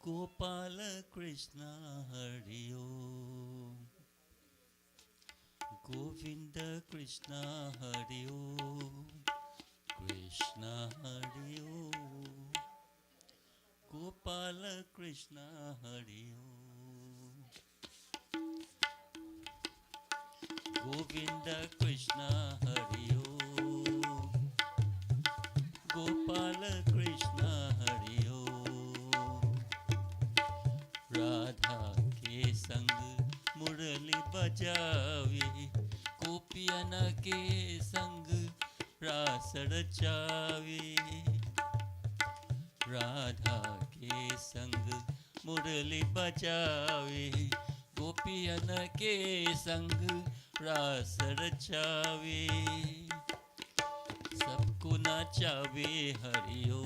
Gopala Krishna Hari Om. Govinda Krishna Hari Om. Krishna Hari Om. Gopala Krishna Hari Om. Govinda Krishna Hari Om. Gopala Krishna Hari Om. Radha ke sang murali bajawe, गोपियन के संग रास रचावे. राधा के संग मुरली बजावे, गोपियन के संग रास रचावे. सबको नचावे हरिओ.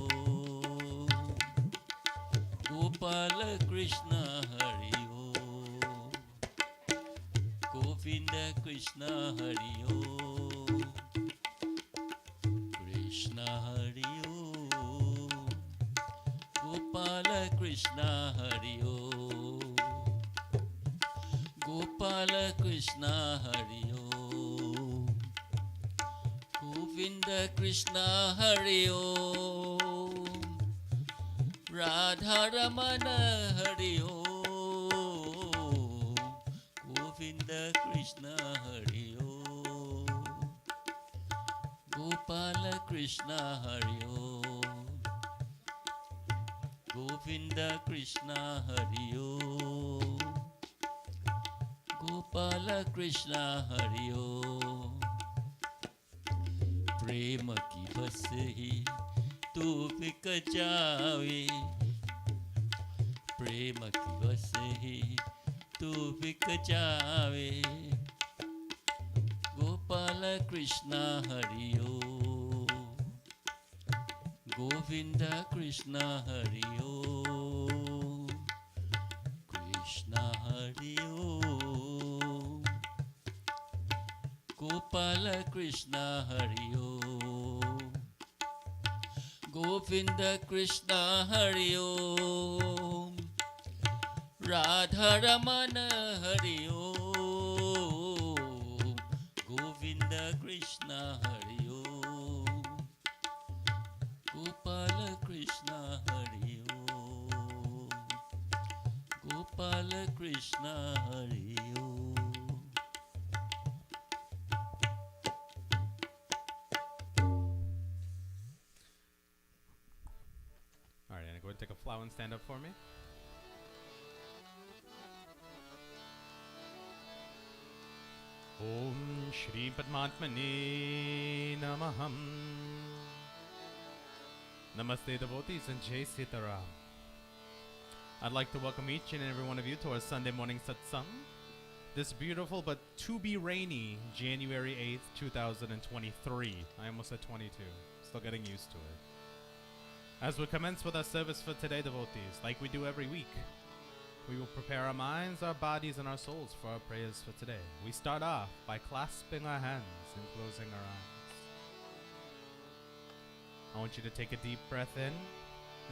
गोपाल कृष्ण हरिओ. गोविंद कृष्ण हरिओ. कृष्ण हरिओ. गोपाल कृष्ण हरिओ. गोपाल कृष्ण हरिओ. गोविंद कृष्ण हरिओ. राधा रमन हरिओ. गोविंद कृष्ण हरिओ. गोपाल कृष्ण हरिओ. गोविंद कृष्ण हरिओ. गोपाल कृष्ण हरिओ. प्रेम की बस ही तू बिक जावे. प्रेम की बस ही तू बिक जावे. गोपाल कृष्ण हरिओ. गोविंद कृष्ण हरिओ. कृष्ण हरिओ. गोपाल कृष्ण हरिओ. गोविंद कृष्ण हरिओ. राधा रमन हरिओ. गोविंद कृष्ण हरिओ. गोपाल कृष्ण हरिओ. गोपाल कृष्ण हरिओ. All right, and go ahead and take a flower and stand up for me. Om Shri Padmatmane Namaham. Namaste devotees and Jai Sita Ram. I'd like to welcome each and every one of you to our Sunday morning satsang. This beautiful but to be rainy January 8th, 2023. I almost said 22. Still getting used to it. As we commence with our service for today, devotees, like we do every week, we will prepare our minds, our bodies, and our souls for our prayers for today. We start off by clasping our hands and closing our eyes. I want you to take a deep breath in,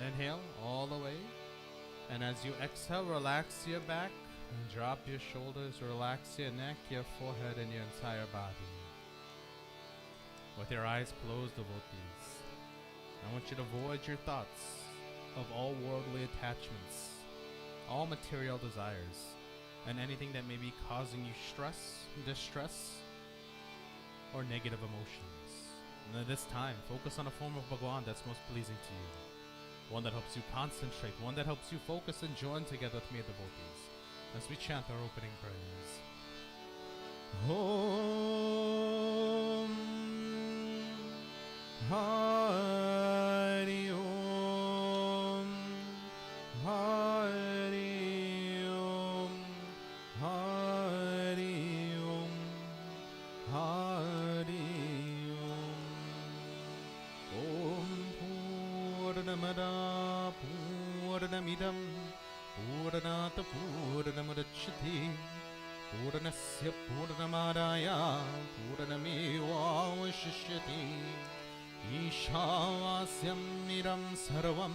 inhale all the way, and as you exhale, relax your back and drop your shoulders, relax your neck, your forehead, and your entire body. With your eyes closed, devotees, I want you to void your thoughts of all worldly attachments, all material desires, and anything that may be causing you stress, distress, or negative emotions. And at this time, focus on a form of Bhagwan that's most pleasing to you. One that helps you concentrate, one that helps you focus and join together with me, devotees, as we chant our opening prayers. Om Hari Om Hari Om Hari Om Hari Om. Om Purnamada Purnamidam Purnata Purnamudachyate Purnasya Purnamadaya Purnamevavashishyate Ishavasyam Miram Sarvam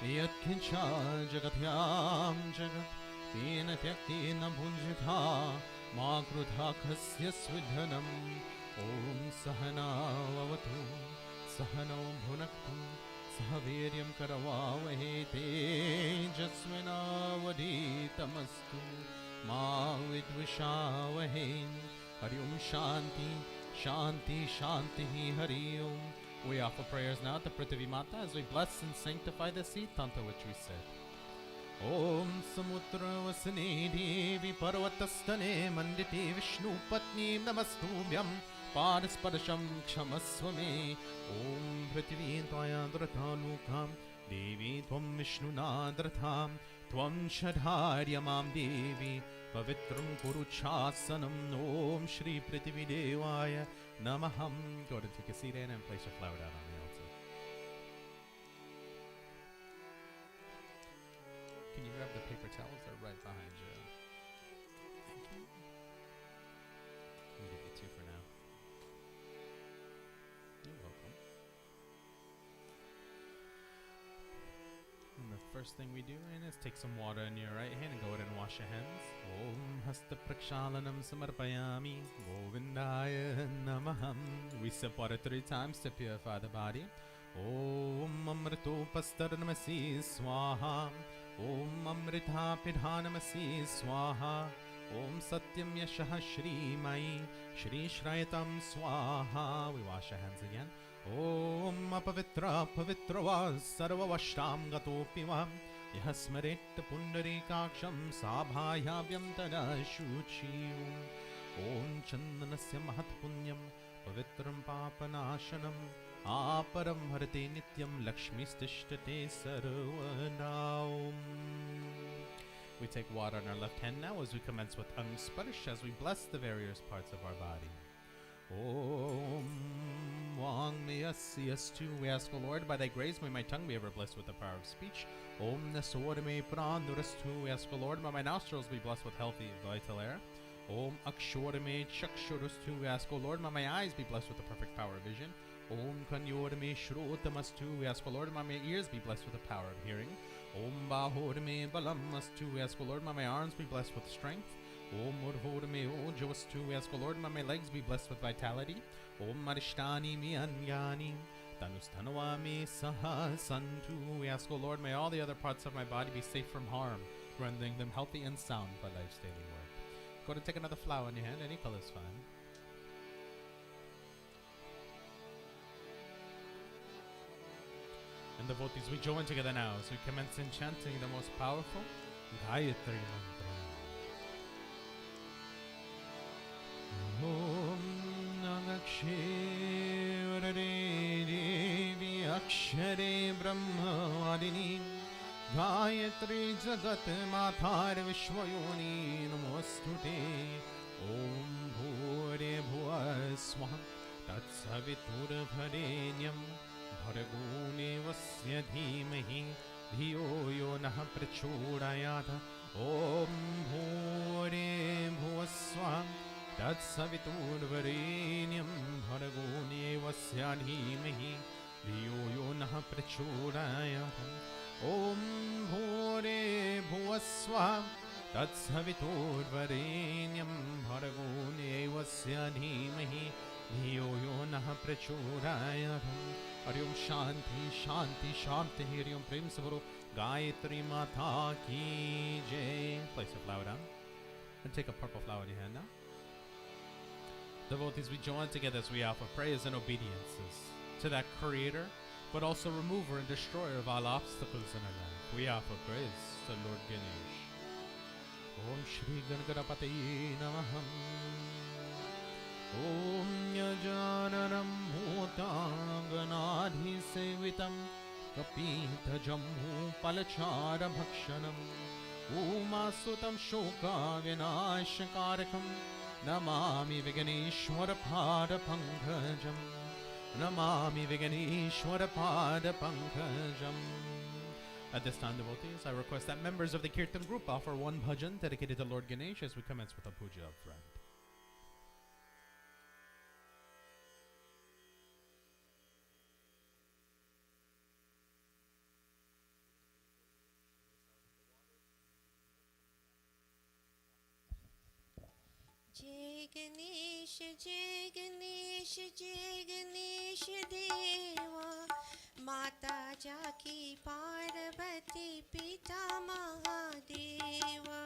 यत्किञ्चा जगत्यां जगत् तेन त्यक्तेन भुञ्जथा मा क्रुधा कस्य स्विद्धनम् ॐ सहनावतु सहनौ भुनक्तु सह वीर्यं करवावहे तेजस्विनावधीतमस्तु मा विद्विषावहे हरि ओम शांति शांति शांति हरि ओम. We offer prayers now to Prithvi Mata as we bless and sanctify the seat unto which we sit. Om Samudravasane Devi Parvatastane Mandite Vishnu Patni Namastubhyam Padaspadasham Kshamaswame. Om Prithvi Tvayadratanukam Devi Tvam Vishnu Nadratham Tvam Shadharyamam Devi Pavitram Kuruchasanam. Om Shri Prithvi Devaya Namaham. Go ahead and take a seat in and place your flower down on the altar. Can you grab the paper towels? They're right behind you. Thank you. I'll give you 2 for now. You're welcome. And the first thing we do is take some water in your right hand and go ahead and wash your hands. Om Hasta Prakshalanam Samarpayami Govindaya Namaham. We sip water 3 times to purify the body. Om Amrito Pastaranamasi Swaha. Om Amrita Pidhanamasi Swaha. Om Satyam Yashaha Shri Mai Shri Shrayatam Swaha. We wash our hands again. Om Apavitra Pavitrava Sarvavashtam Gatopivam Yasmaret Pundarikaksham Sabhayavyam Tada Shuchiyum. Om Chandanasya Mahatpunyam Pavitram Papanashanam Aparam Harate Nityam Lakshmistishtate Sarvanaum. We take water in our left hand now as we commence with Sparish as we bless the various parts of our body. Om Wangmeyasyastu. We ask, O Lord, by thy grace may my tongue be ever blessed with the power of speech. Om Nasodame Pranurastu. We ask, O Lord, may my nostrils be blessed with healthy, vital air. Om Akshorame Chakshurastu. We ask, O Lord, may my eyes be blessed with the perfect power of vision. Om Kanyorame Shrotamastu. We ask, O Lord, may my ears be blessed with the power of hearing. Om Bahorame Balamastu. We ask, O Lord, may my arms be blessed with strength. Om Urvorame Ojavastu. We ask, O Lord, may my legs be blessed with vitality. Om Marishtani Mianyani Tanustanawami Saha Santu. We ask, O Lord, may all the other parts of my body be safe from harm, rendering them healthy and sound by life's daily work. Go to take another flower in your hand, any color is fine. And devotees, we join together now as we commence enchanting the most powerful Gayatri Mantra. Om Namakshe Devi Akshare Brahmavadini Gayatri Jagat Mathar Vishwayoni Namostute. Om Bhore Bhuva Swaha Tatsavitur Bharenyam Bharagune Vasya Dhimahi Dhiyo Yo Naha Prachodayata. Om Bhore Bhuva Swaha Tatsavitur Bharenyam Bharagune Vasya Dhimahi Dhiyo Yo Naha Prachodayata. Om Bhore Bhuva Swaha Tatsavitur Bharenyam Bharagune Vasya Dhimahi Dhiyo Yo Naha Prachodayata. Hari Om Shanti Shanti Shanti. Hari Om Prem Savaro Gayatri Mata Ki Jai. Place a flower down and take a purple flower in your hand now. Devotees, we join together as we offer prayers and obediences to that creator, but also remover and destroyer of all obstacles in our life. We offer praise to Lord Ganesh. Om Shri Gangadapataye Namaham. Om Yajananam Bhutanganadhi Sevitam Kapita Jammu Palachara Bhakshanam Umasutam Shoka Vinashakarakam Namami Viganeshwara Pada Pankajam. Namami Viganeshwara Pada Pankajam. At this time, devotees, I request that members of the Kirtan group offer one bhajan dedicated to Lord Ganesh as we commence with a puja up front. जय गणेश जय गणेश जय गणेश देवा माता जाकी पार्वती पिता महादेवा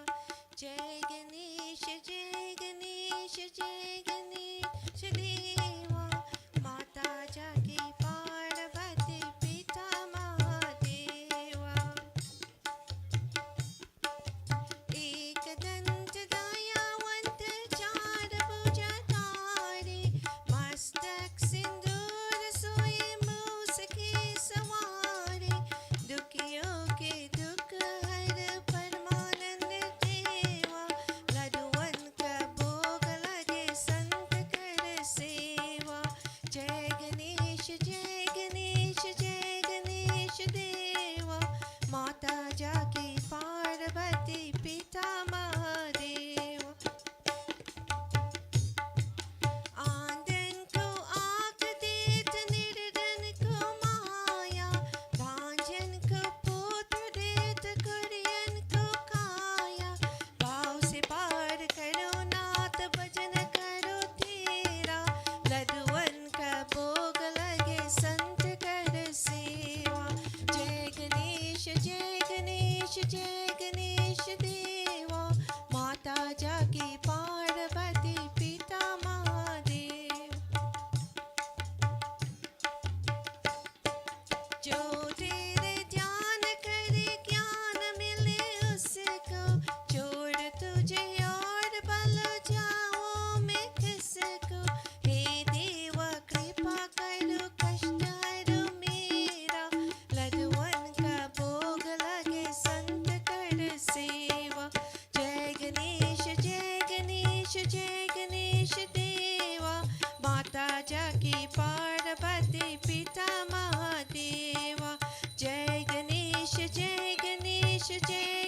जय गणेश जय गणेश जय गणेश देवा माता जाकी पार्वती पिता महादेवा एक दंत दयावंत चार भुजधारी मस्तक सिंदूर सोए मूस के सवारे दुखियों के दुख हर परमानंद देवा लडुवन का भोग लगे संत कर सेवा जय गणेश जय गणेश जय गणेश देवा माता जाकी पार्वती पिता महादेव आंधन को आँख देत निर्धन को माया भांजन को पुत्र देत कुरियन को काया भाव से पार करो नाथ भजन करो तेरा लडुवन का भोग लगे संत कर सेवा जय गणेश जय गणेश जय गणेश देवा माता जाकी पार्वती पिता महादेव जो तेरे ध्यान करे ज्ञान मिले उसको छोड़ तुझे और बल जाओ मैं किसको हे देवा कृपा करो कष्ट हरो मेरा लडुवन का भोग लगे संत कर सेवा जय गणेश जय गणेश देवा माता जाकी पार्वती पिता महादेवा जय गणेश जय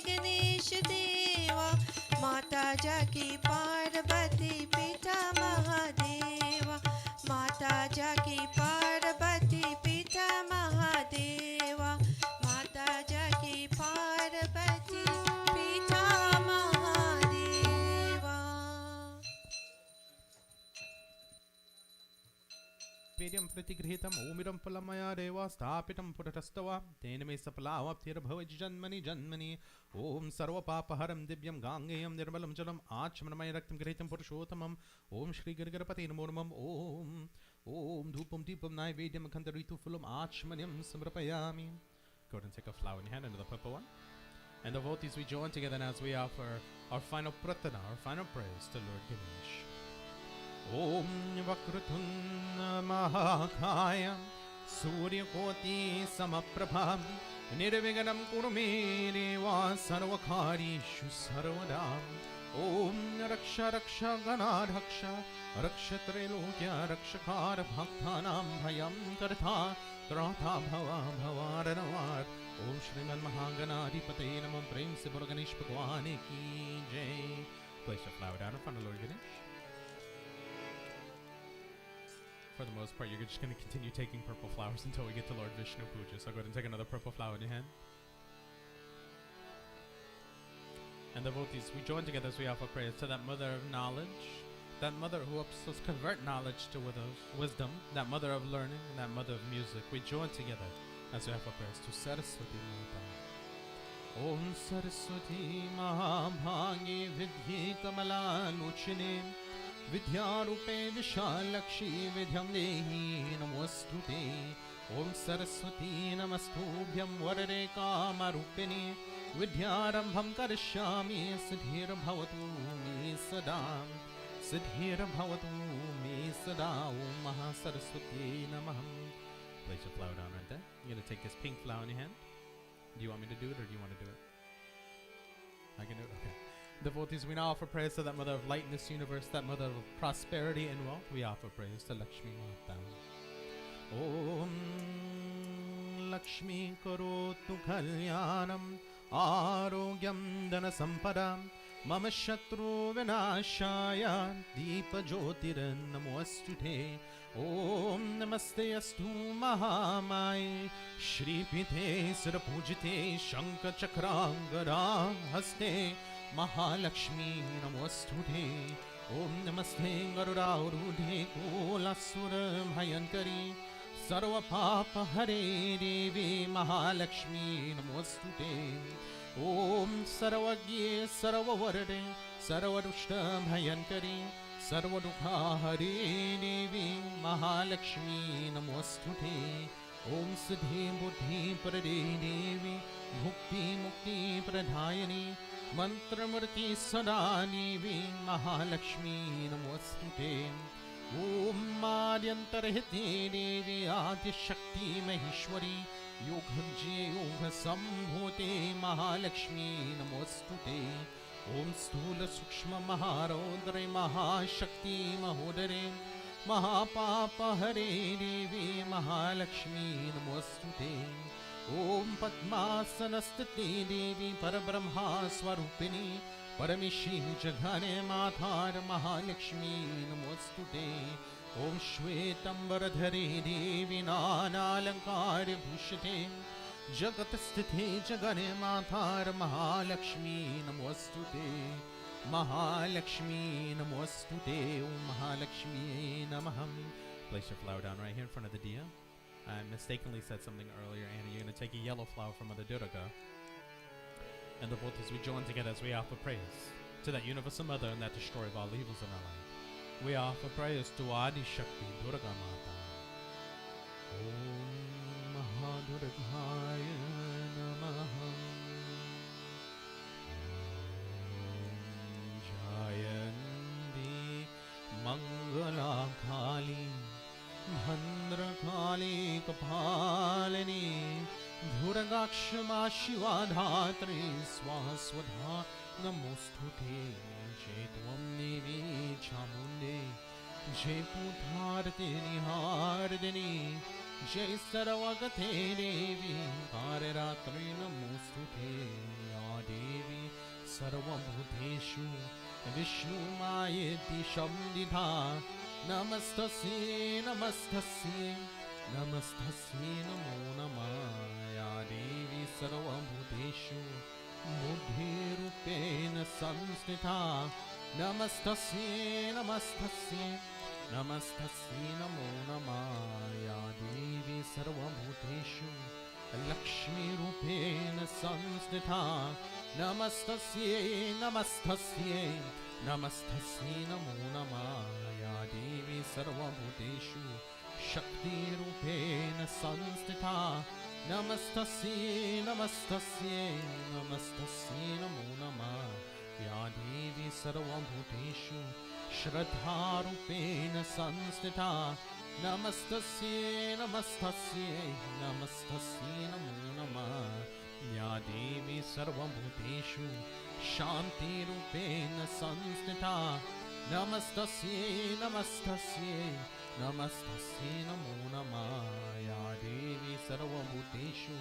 गणेश देवा माता जाकी पार्वती पिता महादेवा माता जाकी पार्वती पिता महादेवा माता जाकी पार्वती पिता महादेवा वेद्यं प्रतिगृहीतम् ओमिरं फलमया देवा स्थापितं पुरतस्तव तेन मे सफलावाप्तिर्भवति जन्मनि जन्मनि ॐ सर्वपापहरं दिव्यं गाङ्गेयं निर्मलं जलम् आचमनमय रक्तं गृहीतं पुरुषोत्तमम् ॐ श्री गिरिगणपते नमो नमः ॐ धूपं दीपं नैवेद्यं गन्धऋतुफलं आचमनीयं समर्पयामि. Go ahead and take a flower in your hand, another purple one. And the devotees, we join together now as we offer our final pratana, our final prayers to Lord Ganesh. Om Vakrutun Mahakaya Suryakoti Samaprabham Nirviganam Kurme Deva Sarvakarishu Sarvadam Om Raksha Raksha Ganadhaksha Raksha Trilokya Rakshakar Bhaktanam Bhayam Kartha Trata Bhava Bhavaranavar Om Shriman Mahaganadipate Namam Prem Se Bolo Ganesh Bhagwan Ki Jai. Place your flower down in front of Lord Ganesh. For the most part, you're just going to continue taking purple flowers until we get to Lord Vishnu Puja. So go ahead and take another purple flower in your hand. And devotees, we join together as we offer prayers to that mother of knowledge, that mother who helps us convert knowledge to wisdom, that mother of learning, and that mother of music. We join together as we offer prayers to Saraswati Mata. Om Saraswati Mahabhagi Vidhi Kamala Luchine Vidyarupe Vishalakshi Vidyam Dehi Namostute Om Saraswati Namastubhyam Varade Kamarupini Vidyarambham Karishyami Siddhir Bhavatu Me Sadam Siddhir Bhavatu Me Sada Om Maha Saraswati Namaham. Place your flower down right there. You're going to take this pink flower in your hand. Do you want me to do it or do you want to do it? I can do it? Okay. Devotees, we now offer prayers to that mother of light in this universe, that mother of prosperity and wealth. We offer prayers to Lakshmi Mata. Om Lakshmi Karotu Kalyanam Arogyam Dana Sampadam Mama Shatru Vinashaya Deepa Jyotiran Namostute Om Namaste Astu Mahamai Shri Pite Sirapujite Shankar Chakrangara Haste Mahalakshmi Namostute ॐ नमस्ते गरुडारूढे कोलासुर भयङ्करी सर्वपापहरे देवी महालक्ष्मी नमोऽस्तुते ॐ सर्वज्ञे सर्ववरदे सर्वदुष्टभयङ्करी सर्वदुःखहरे देवी महालक्ष्मी नमोऽस्तुते ॐ सिद्धि बुद्धि प्रदे देवी भुक्ति मुक्ति प्रदायिनी मंत्रमूर्ति सदा देवी महालक्ष्मी नमोस्तुते ॐ आद्यन्तरहिते देवी आदिशक्ति महेश्वरी योगज्ञे योग संभूते महालक्ष्मी नमोस्तुते ॐ स्थूल सूक्ष्म महारौद्रे महाशक्ति महोदरे महापापहरे देवी महालक्ष्मी नमोस्तुते ॐ पद्मासनस्थिते देवी परब्रह्मा स्वरूपिणी परमेशी जघने मातार महालक्ष्मी नमोस्तुते ॐ श्वेतंबरधरे देवी नानालंकार भूषिते जगतस्थिते जगने मातार महालक्ष्मी नमोस्तुते महालक्ष्मी नमोस्तुते ॐ महालक्ष्मी नमः. Place your flower down right here in front of the diya. I mistakenly said something earlier, Anna. You're going to take a yellow flower from Mother Durga. And the devotees, we join together as we offer praise to that universal mother and that destroyer of all evils in our life. We offer praise to Adi Shakti Durga Mata. Om Mahadurgaya Namaha. Om Jayanti Mangala Kali Bhadrakali कपालिनी धुर्गाक्षमा शिवा धात्री स्वास्वधा नमोस्तुते जय त्वं देवी चामुण्डे जय पूतार्ते निहारिणी जय सर्वगते देवी पाररात्रि नमोस्तुते या देवी सर्वभूतेषु विष्णुमायेति शब्दिधा नमस्तस्यै नमस्तस्यै नमस्तस्यै नमो नमः या देवी सर्वभूतेषु बुद्धिरूपेण संस्थिता नमस्तस्यै नमस्तस्यै नमस्तस्यै नमो नमः या देवी सर्वभूतेषु लक्ष्मीरूपेण संस्थिता नमस्तस्यै नमस्तस्यै नमस्तस्यै नमो नमः या देवी सर्वभूतेषु शक्तिरूपेण संस्थिता नमस्तस्यै नमस्तस्यै नमस्तस्यै नमो नमः या देवी सर्वभूतेषु श्रद्धारूपेण संस्थिता नमस्तस्यै नमस्तस्यै नमस्तस्यै नमो नमः या देवी सर्वभूतेषु शान्तिरूपेण संस्थिता नमस्तस्यै नमस्तस्यै नमस्तस्यै नमो नमः या देवी सर्वभूतेषु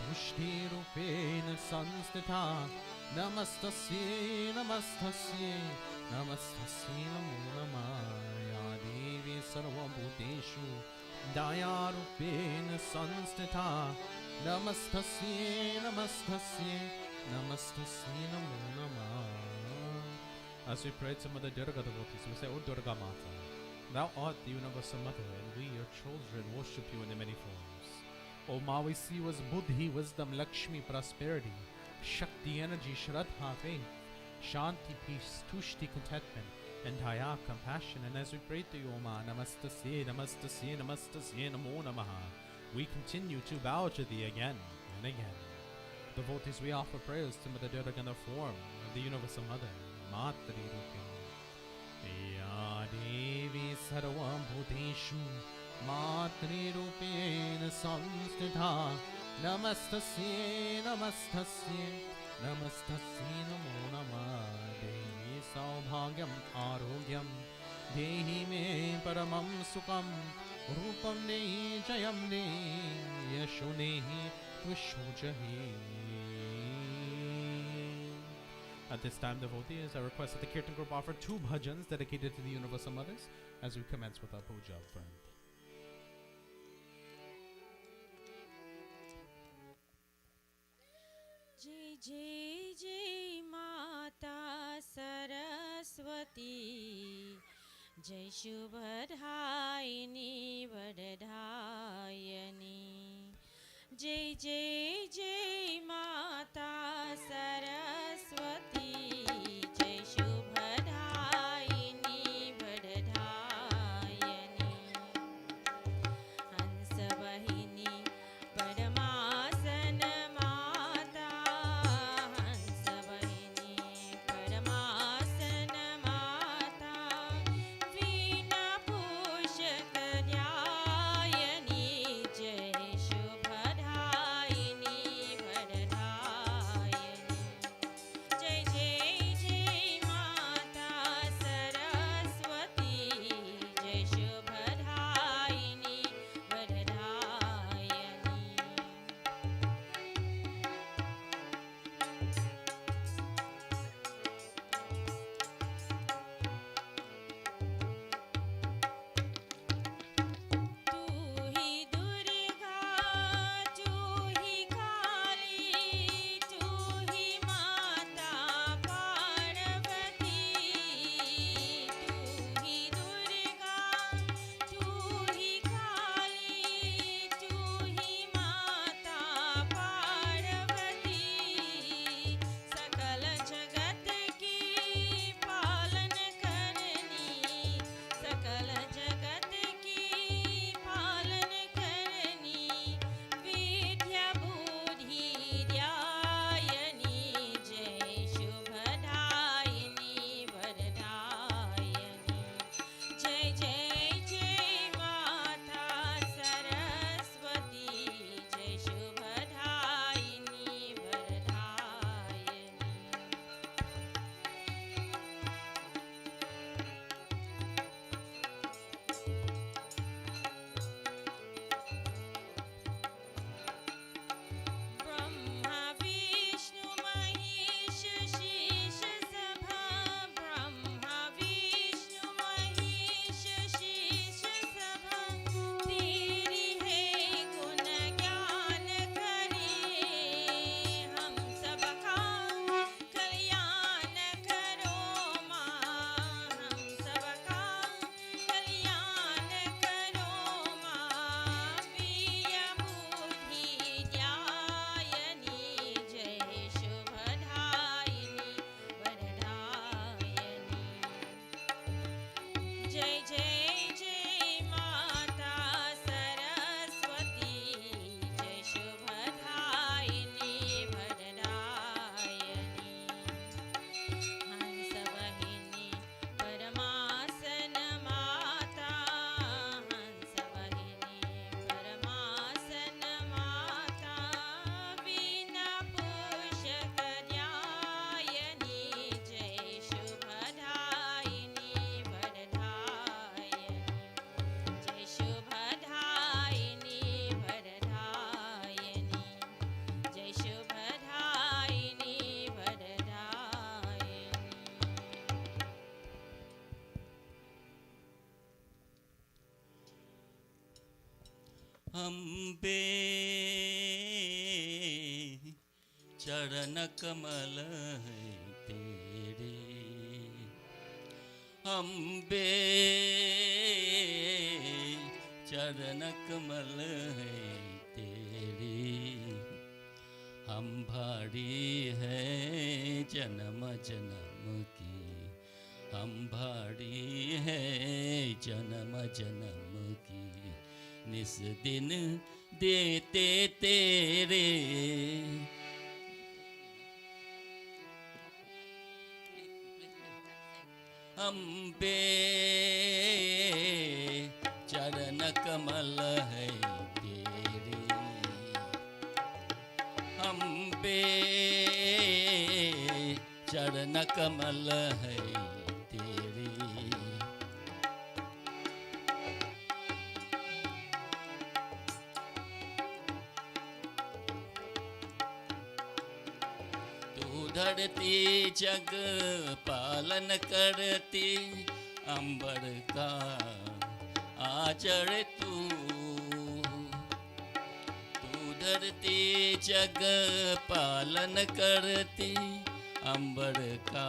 पुष्टिरूपेण संस्थिता नमस्तस्यै नमस्तस्यै नमस्तस्यै नमो नमः या देवी सर्वभूतेषु दयारूपेण संस्थिता नमस्तस्यै नमस्तस्यै नमस्तस्यै नमो नमः. As we pray to Mother Durga devotees, we say, O Durga Mata, Thou art the universal mother, and we, your children, worship you in the many forms. O Ma, we see you as Buddhi, wisdom, Lakshmi, prosperity, Shakti, energy, Shraddha, faith, Shanti, peace, Tushti, contentment, and Daya, compassion. And as we pray to you, O Ma, Namastasye, Namastasye, Namastasye, Namo Namaha, we continue to bow to thee again and again. Devotees, we offer prayers to Mother Durga in the form of the Universal Mother, Matri Rupi. Ya Devi Sarvam Bhuteshu Matri Rupena Samstitha Namastasye Namastasye Namastasye Namo Namah Devi Saubhagyam Arogyam Dehi Me Paramam Sukham Rupam Nehi Jayam Nehi Yasho Nehi Vishujahi. At this time, devotees, I request that the Kirtan group offer 2 bhajans dedicated to the Universal Mothers as we commence with our puja up front. जय जय जय माता सरस्वती सरस्वती जय शुभधायिनी वरदायिनी जय जय जय माता सरस्वती जय शुभधायिनी वरदायिनी हंसवाहिनी परमासन माता हंसवाहिनी परमासन माता वीणा पुष्करायिनी जय शुभधायिनी वरदायिनी जय जय जय माता सरस्वती जय शुभधायिनी वरदायिनी तू ही दुर्गा तू ही काली तू ही माता पार्वती तू ही दुर्गा तू ही काली तू ही माता पार्वती सकल जगत की पालन करनी सकल जगत की पालन करनी विद्या बुद्धि ध्यायनी जय शुभधायिनी वरदायिनी जय जय जय माता सरस्वती जय शुभधायिनी वरदायिनी ब्रह्मा विष्णु महेश शीश सभा ब्रह्मा विष्णु महेश शीश सभा तेरी है गुण ज्ञान करे हम सबका कल्याण करो माँ हम सबका कल्याण करो माँ प्रिय बुद्धि ध्यायनी जय शुभधायिनी वरदायिनी जय जय जय माता सरस्वती जय शुभधायिनी वरदायिनी हंसवाहिनी परमासन माता हंसवाहिनी परमासन माता वीणा पुष्करायिनी जय शुभधायिनी वरदायिनी जय शुभधायिनी वरदायिनी जय शुभधायिनी वरदायिनी अम्बे चरण कमल है तेरे अम्बे चरण कमल है तेरे हम भाड़ी है जन्म जन्म की हम भाड़ी है जन्म जन्म की निस दिन देते तेरे अम्बे चरण कमल है तेरे अम्बे चरण कमल है तेरे तू धरती जग पालन करती अंबर का आचर तू धरती जग पालन करती अंबर का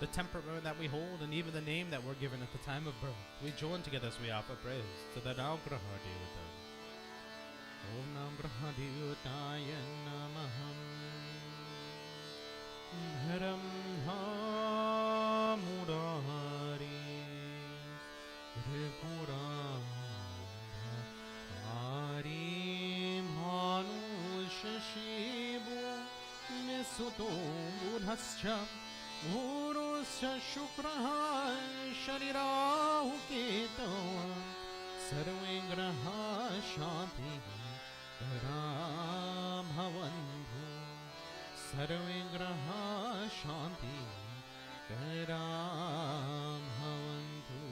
the temperament that we hold, and even the name that we're given at the time of birth. We join together as we offer praise to the Navgraha Devata. Om Navgraha Devataya Namaham. Brahma Murari Tripura Hari Manusha Shivu Misuto Buddhascha Gurusya Shukraha Sharirahu Keto Sarve Graha Shanti Ram Bhavandhu Sarve Graha Shanti Ram Bhavandhu.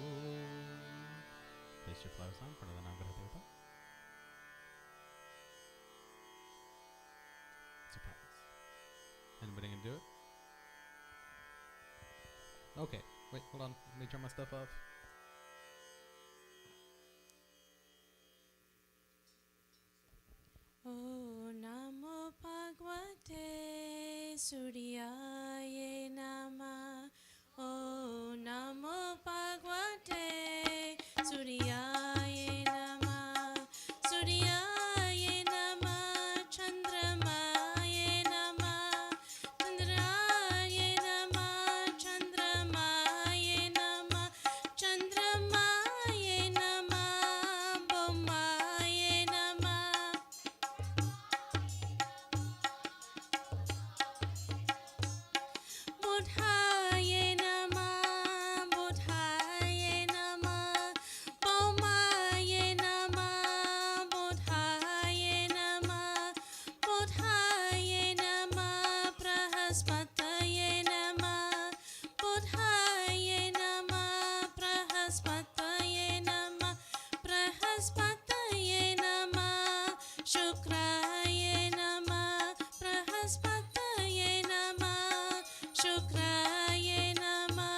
Place your flowers on for the Navgraha Devata. Surprise. Anybody can do it? Okay, wait, hold on. Let me turn my stuff off. O Namo Bhagavate Suryaye Nama. O Namo Bhagavate Suryaye Nama. Suryaye Nama. Chandramaye Nama. Chandraye Nama. Chandramaye Nama. Chandramaye Nama. Bomaye Nama. Buddhaye Nama, Buddhaye Nama, Bomaye Nama, Buddhaye Nama, Buddhaye Nama, Prahaspataye Nama, Buddhaye Nama, Prahaspataye Nama, Prahaspataye Nama, Shukraye Nama, Prahaspataye Nama. Shukraye Nama,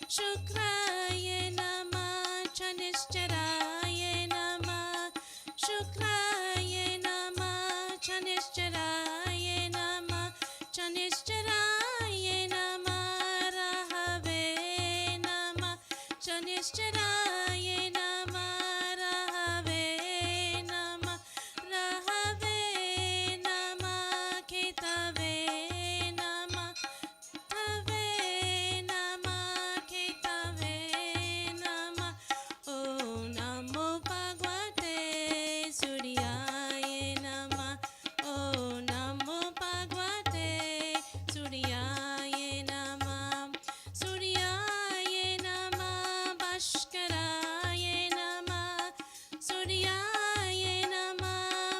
Shukraye Nama, Chanishcharaye Nama, Shukraye Nama, Chanishcharaye Nama, Chanishcharaye Nama, Rahave Nama, Chanishcharaye Nama, Rahave Nama, Rahave Nama, Ketave Nama. Ketave Nama, Ketave Nama. O Namo Bhagavate Suryaye Nama. O Namo Bhagavate Suryaye Nama. Suryaye Nama, Bhaskaraye Nama. Suryaye Nama,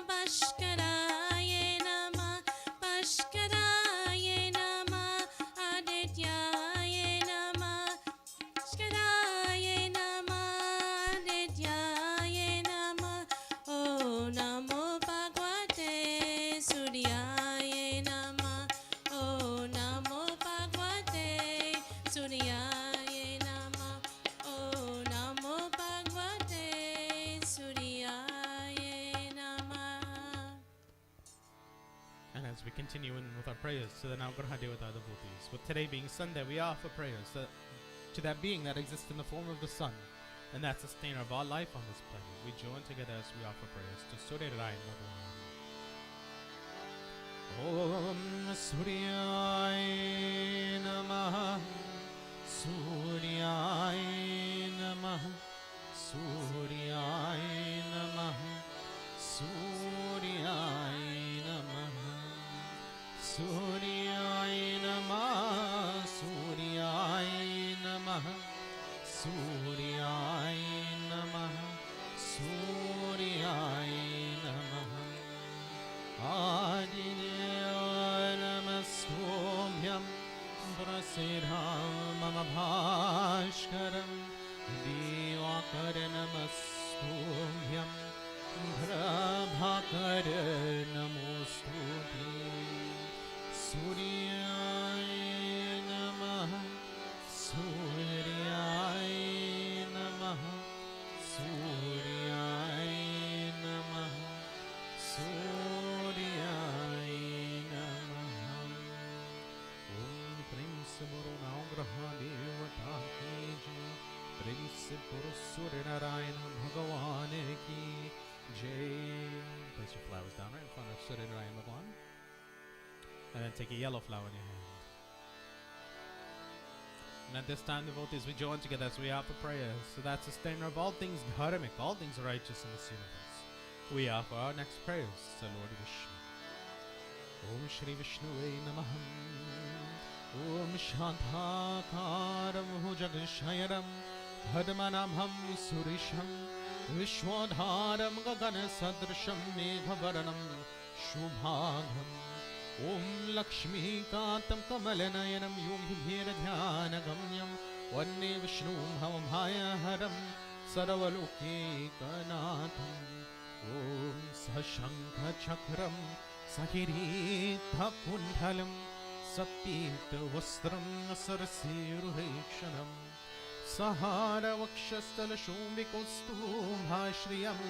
Bhaskaraye Nama. Bhaskaraye Nama, Adityaye Nama. Bhaskaraye Nama, Adityaye Nama. O Namo Bhagavate Suryaye Nama. O Namo Bhagavate Suryaye Nama. O Namo Bhagavate Suryaye Nama. And as we continue in with our prayers to the Navgraha Devata devotees, with today being Sunday, we offer prayers to that being that exists in the form of the sun, and that sustainer of all life on this planet. We join together as we offer prayers to Surya Ram Bhagwan. Om Suryaya Namaha. Suryaya Namaha. Suryaya Namaha. Suryaya Namaha. Suryaya Namaha. Suryaya Namaha. Suryaya Namaha. Suryaya Namaha. Adinya Namastomyam Prasidham Mama Bhashkaram Divakara Namastomyam Prabhakara Namostuti Suryaya Namaha. Suryaya Namaha. Suryaya Namaha. Suryaya Namaha. Om Prem Samaro Navgraha Surya Narayana Bhagavan ki Jai. Place your flowers down right in front of Surya Narayana Bhagavan. And then take a yellow flower in your hand. And at this time, devotees, we join together as we offer prayers. So that sustainer of all things dharmic, all things righteous in this universe. We offer our next prayers to Lord Vishnu. Om Shri Vishnuve Namah. Om Shantakaram Bhujagashayaram Padmanabham Surisham Vishwadharam Gagana Sadrisham Megavaranam Shubhagam Om Lakshmi Kantam Kamalanayanam Yogi Bhira Dhyana Gamyam Vanne Vishnu Hamamhaya Haram Saravaloke Kanatham Om Sashankha Chakram Sakiritha Kundhalam Sapita Vastram Sarasiruhekshanam Sahara Vakshastala Shumbikostu Bhashriyam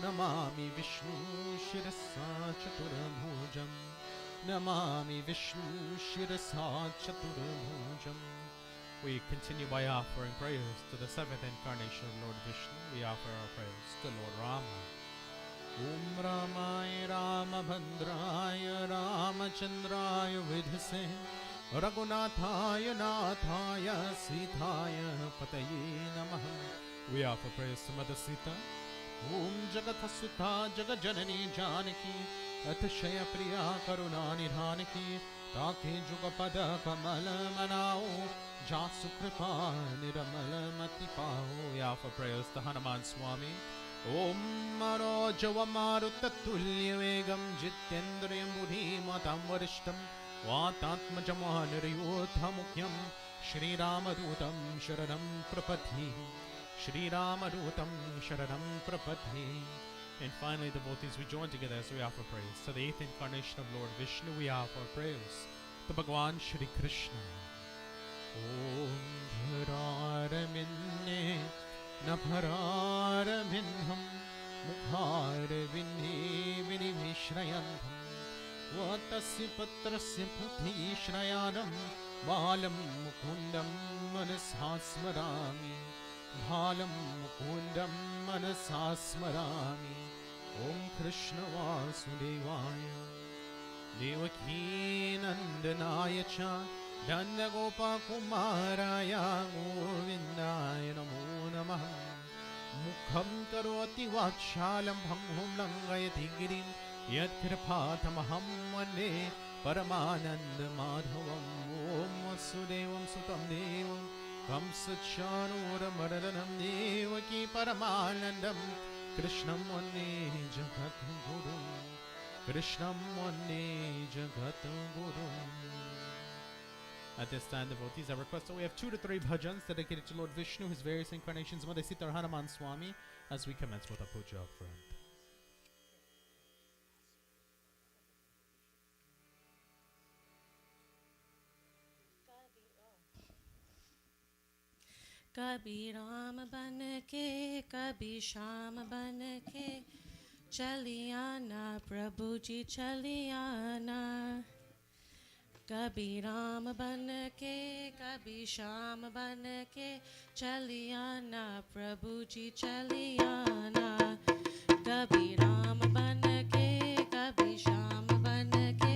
Namami Vishnu Shirasa Chaturabhujam Namami Vishnu Shirasa Chaturabhujam. We continue by offering prayers to the seventh incarnation of Lord Vishnu. We offer our prayers to Lord Rama. Om Ramaya Ramabhandraya Ramachandraya Vidhase Raghunathaya Nathaya Sithaya Pataye Namaha. We offer prayers to Mother Sita. Om Jagathasutha Jagajanani Janaki Atashaya Priya Karuna Nidhanaki Take Jugapada Kamala Manao Jasu Kripa Niramala Matipao. We offer prayers to Hanuman Swami. Om Maro Javamarutatulya Vegam Jitendriyam Buddhimatam Varishtam Vatatmajamaniriyothamukyam Shri Ramadutam Sharanam Prapadhi Shri Ramadutam Sharanam Prapadhi. And finally, devotees, we join together as we offer praise to the eighth incarnation of Lord Vishnu. We offer praise to Bhagwan Shri Krishna. Om Dharaminne Naphararaminham Mukharvinne Vinivishrayantham Vatasya Patrasya Puthi Shrayanam Balam Mukundam Manasasmarami Balam Mukundam Manasasmarami. Om Krishna Vasudevaya Devaki Nandanaya Cha Danda Gopa Kumaraya Govindaya Namo Namaha. Mukham Karoti Vakshalam Bhanghum Langayati Girim Yat Kripatamaham Vande Paramananda Madhavam. Om Vasudevam Sutam Devam Kamsachanura Maradanam Devaki Paramanandam Krishnam Vande Jagat Guru Krishnam Vande Jagat Guru. At this time, devotees, I request that we have 2 to 3 bhajans dedicated to Lord Vishnu, his various incarnations, Mother Sita Hanuman Swami, as we commence with a puja up front. कभी राम बन के कभी श्याम बन के चली आना प्रभु जी चली आना. कभी राम बन के कभी श्याम बन के चली आना प्रभु जी चली आना. कभी राम बन के कभी श्याम बन के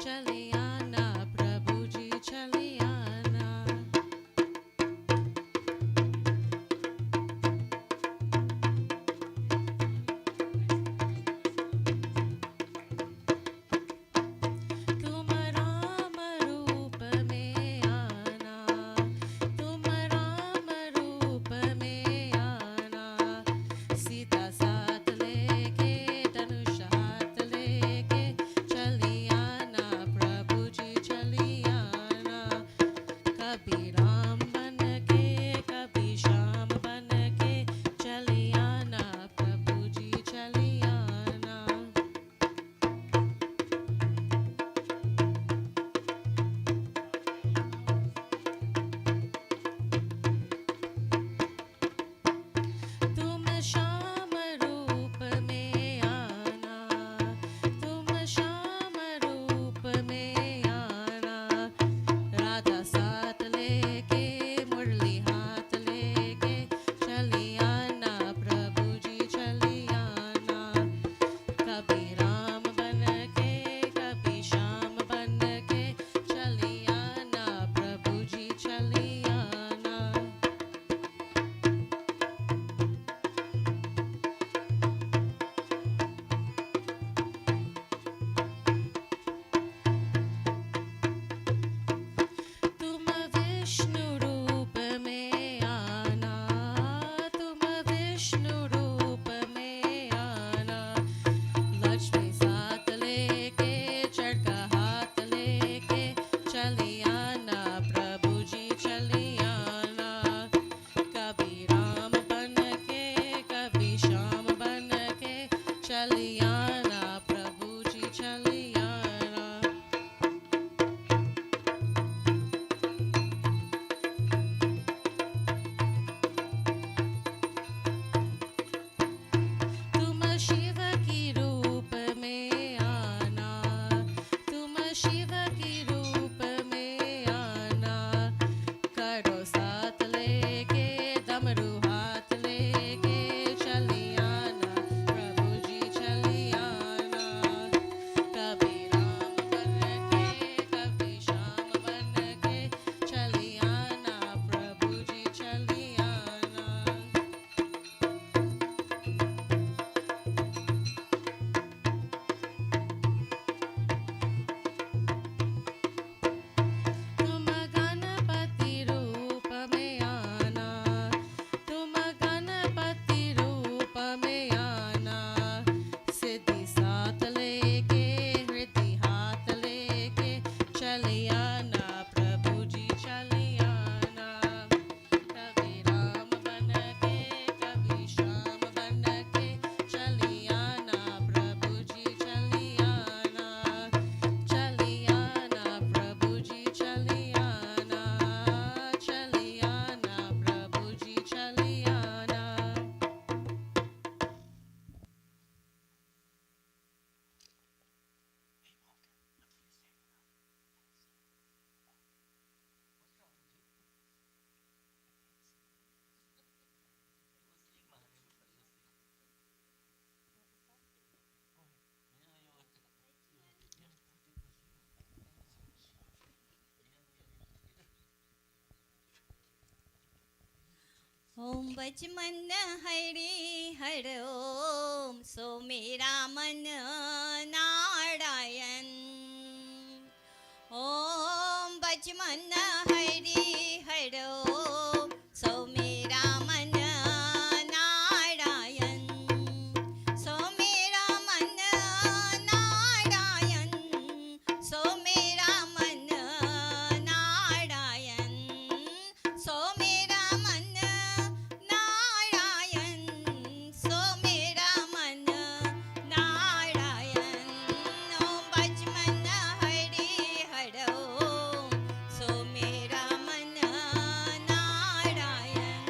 चली आना प्रभु जी चली आना. Tanu ओम बचमन हरि हर ओम सो मेरा मन नारायण। ओम बचमन हरि हर ओम सो मेरा मन नारायण। सो मेरा मन नारायण। सो मेरा मन नारायण। सो मेरा मन नारायण। सो मेरा मन नारायण। ओम बचमन हरि हर ओम सो मेरा मन नारायण।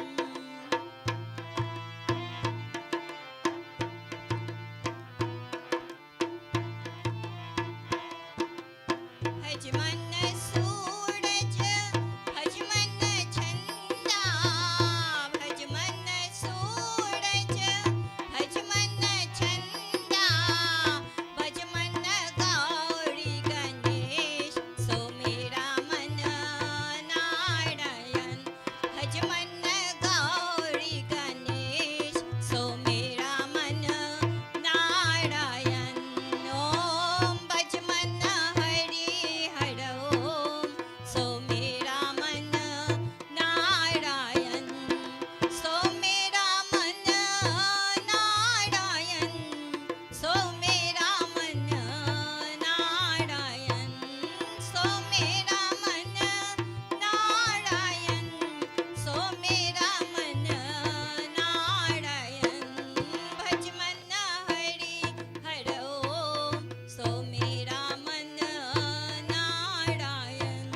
भजमन सूरज भजमन चंदा। भजमन सूरज भजमन चंदा। भजमन गौरी गणेश सो मेरा मन नारायण। भजमन गौरी गणेश सो मेरा मन नारायण। ओम भजमन हरि हर ओम सो मेरा मन नारायण। सो मेरा मन नारायण। सो मेरा मन नारायण। सो मेरा मन नारायण। सो मेरा मन नारायण। भजमन हरि हर ओम सो मेरा मन नारायण।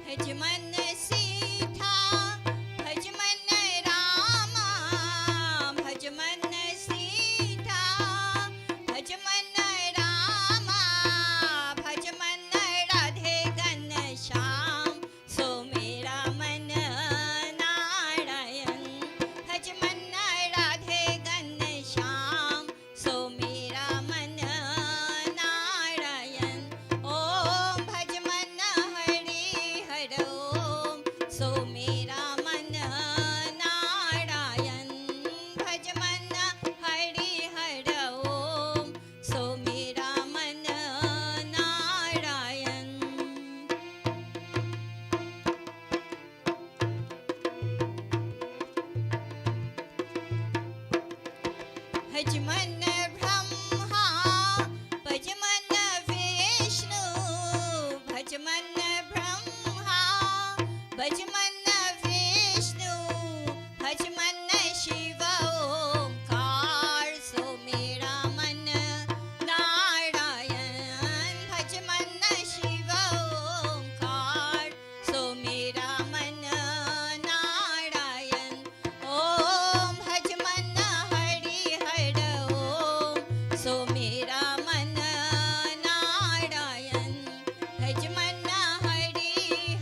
भजमन सीता भजमन रामा। भजमन सीता भजमन रामा। भजमन राधे घनश्याम सो मेरा मन नारायण। भजमन राधे घनश्याम सो मेरा मन नारायण। ओम भजमन हरि हर ओम सो मेरा मन नारायण। भजमन हरि हर ओम सो मेरा मन नारायण। भजमन ब्रह्मा भजमन विष्णु। भजमन ब्रह्मा भजमन विष्णु। भजमन शिव ओंकार सो मेरा मन नारायण। भजमन शिव ओंकार सो मेरा मन नारायण। ओम भजमन हरि हर ओम सो मेरा मन नारायण। भजमन हरि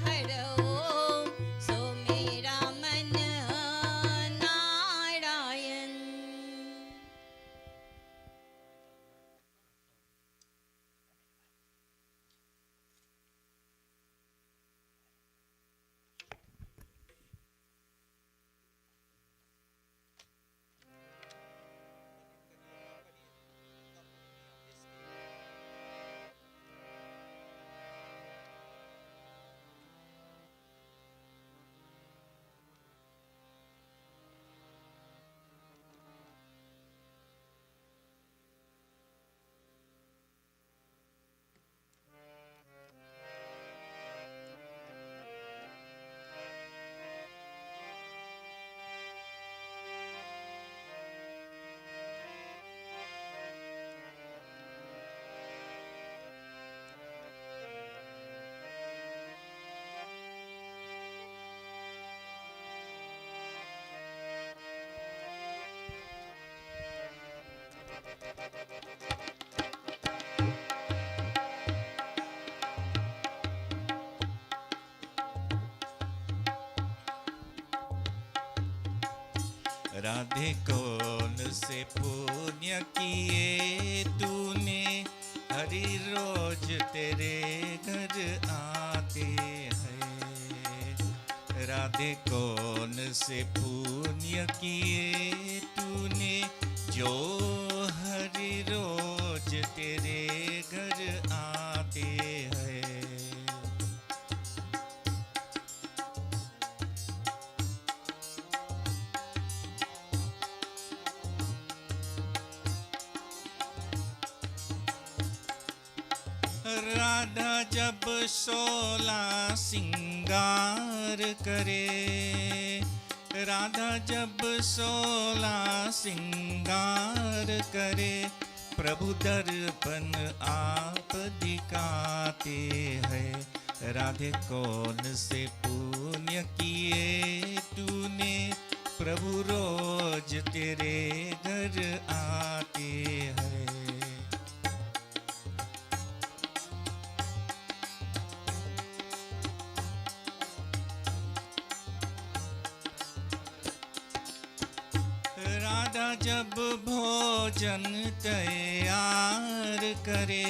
हर ओम सो मेरा मन नारायण। राधे कौन से पुण्य किए तूने हरि रोज तेरे घर आते हैं। राधे कौन से पुण्य किए तूने जो हरि रोज तेरे घर आते हैं। राधा जब 16 सिंगार करे, राधा जब 16 सिंगार करे, प्रभु दर्पण आप दिखाते हैं। राधे कौन से पुण्य किए तूने प्रभु रोज तेरे घर आते हैं। राधा जब भोजन तैयार करे,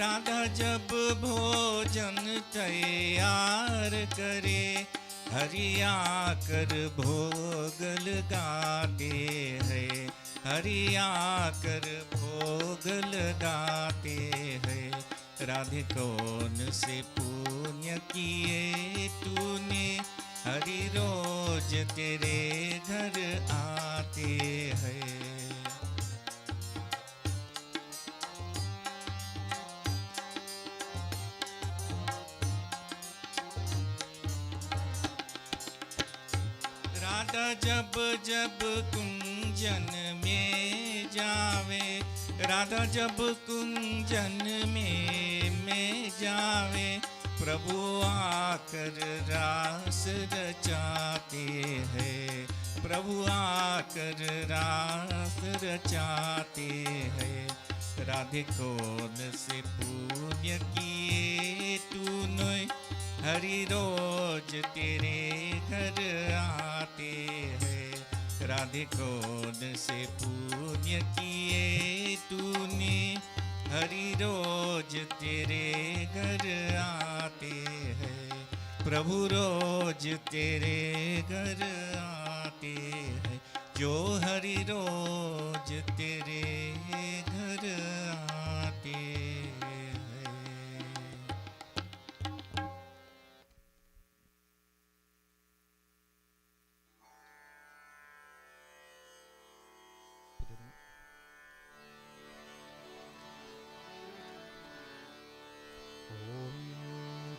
राधा जब भोजन तैयार करे, हरि आकर भोग लगाते हैं। हरि आकर भोग लगाते हैं। राधे कौन से पुण्य किए तूने हरि रोज तेरे घर आते हैं। राधा जब जब कुंजन में जावे, राधा जब कुंजन में जावे, प्रभु आकर रास रचाते हैं। प्रभु आकर रास रचाते हैं। राधे कौन से पुण्य किए तूने हरि रोज तेरे घर आते हैं। राधे कौन से पुण्य किए तूने हरि रोज तेरे घर आते हैं। प्रभु रोज तेरे घर आते हैं। जो हरि रोज तेरे घर आते हैं।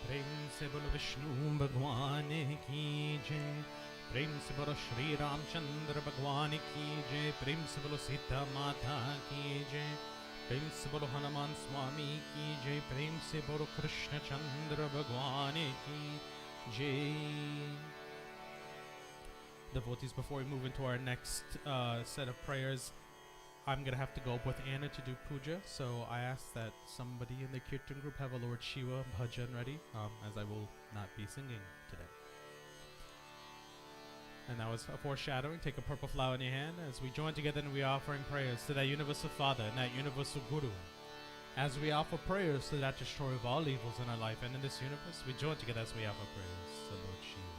प्रेम से बोलो विष्णु भगवान की जय। प्रेम से बोलो श्री रामचंद्र भगवान की जय। प्रेम से बोलो सीता माता की जय। प्रेम से बोलो हनुमान स्वामी की जय। प्रेम से बोलो कृष्ण चंद्र भगवान की जय। Devotees, before we move into our next set of prayers, I'm going to have to go up with Anna to do puja, so I ask that somebody in the Kirtan group have a Lord Shiva bhajan ready, as I will not be singing today. And that was a foreshadowing. Take a purple flower in your hand as we join together and we are offering prayers to that universal Father and that universal Guru. As we offer prayers to that destroyer of all evils in our life and in this universe, we join together as we offer prayers to Lord Shiva.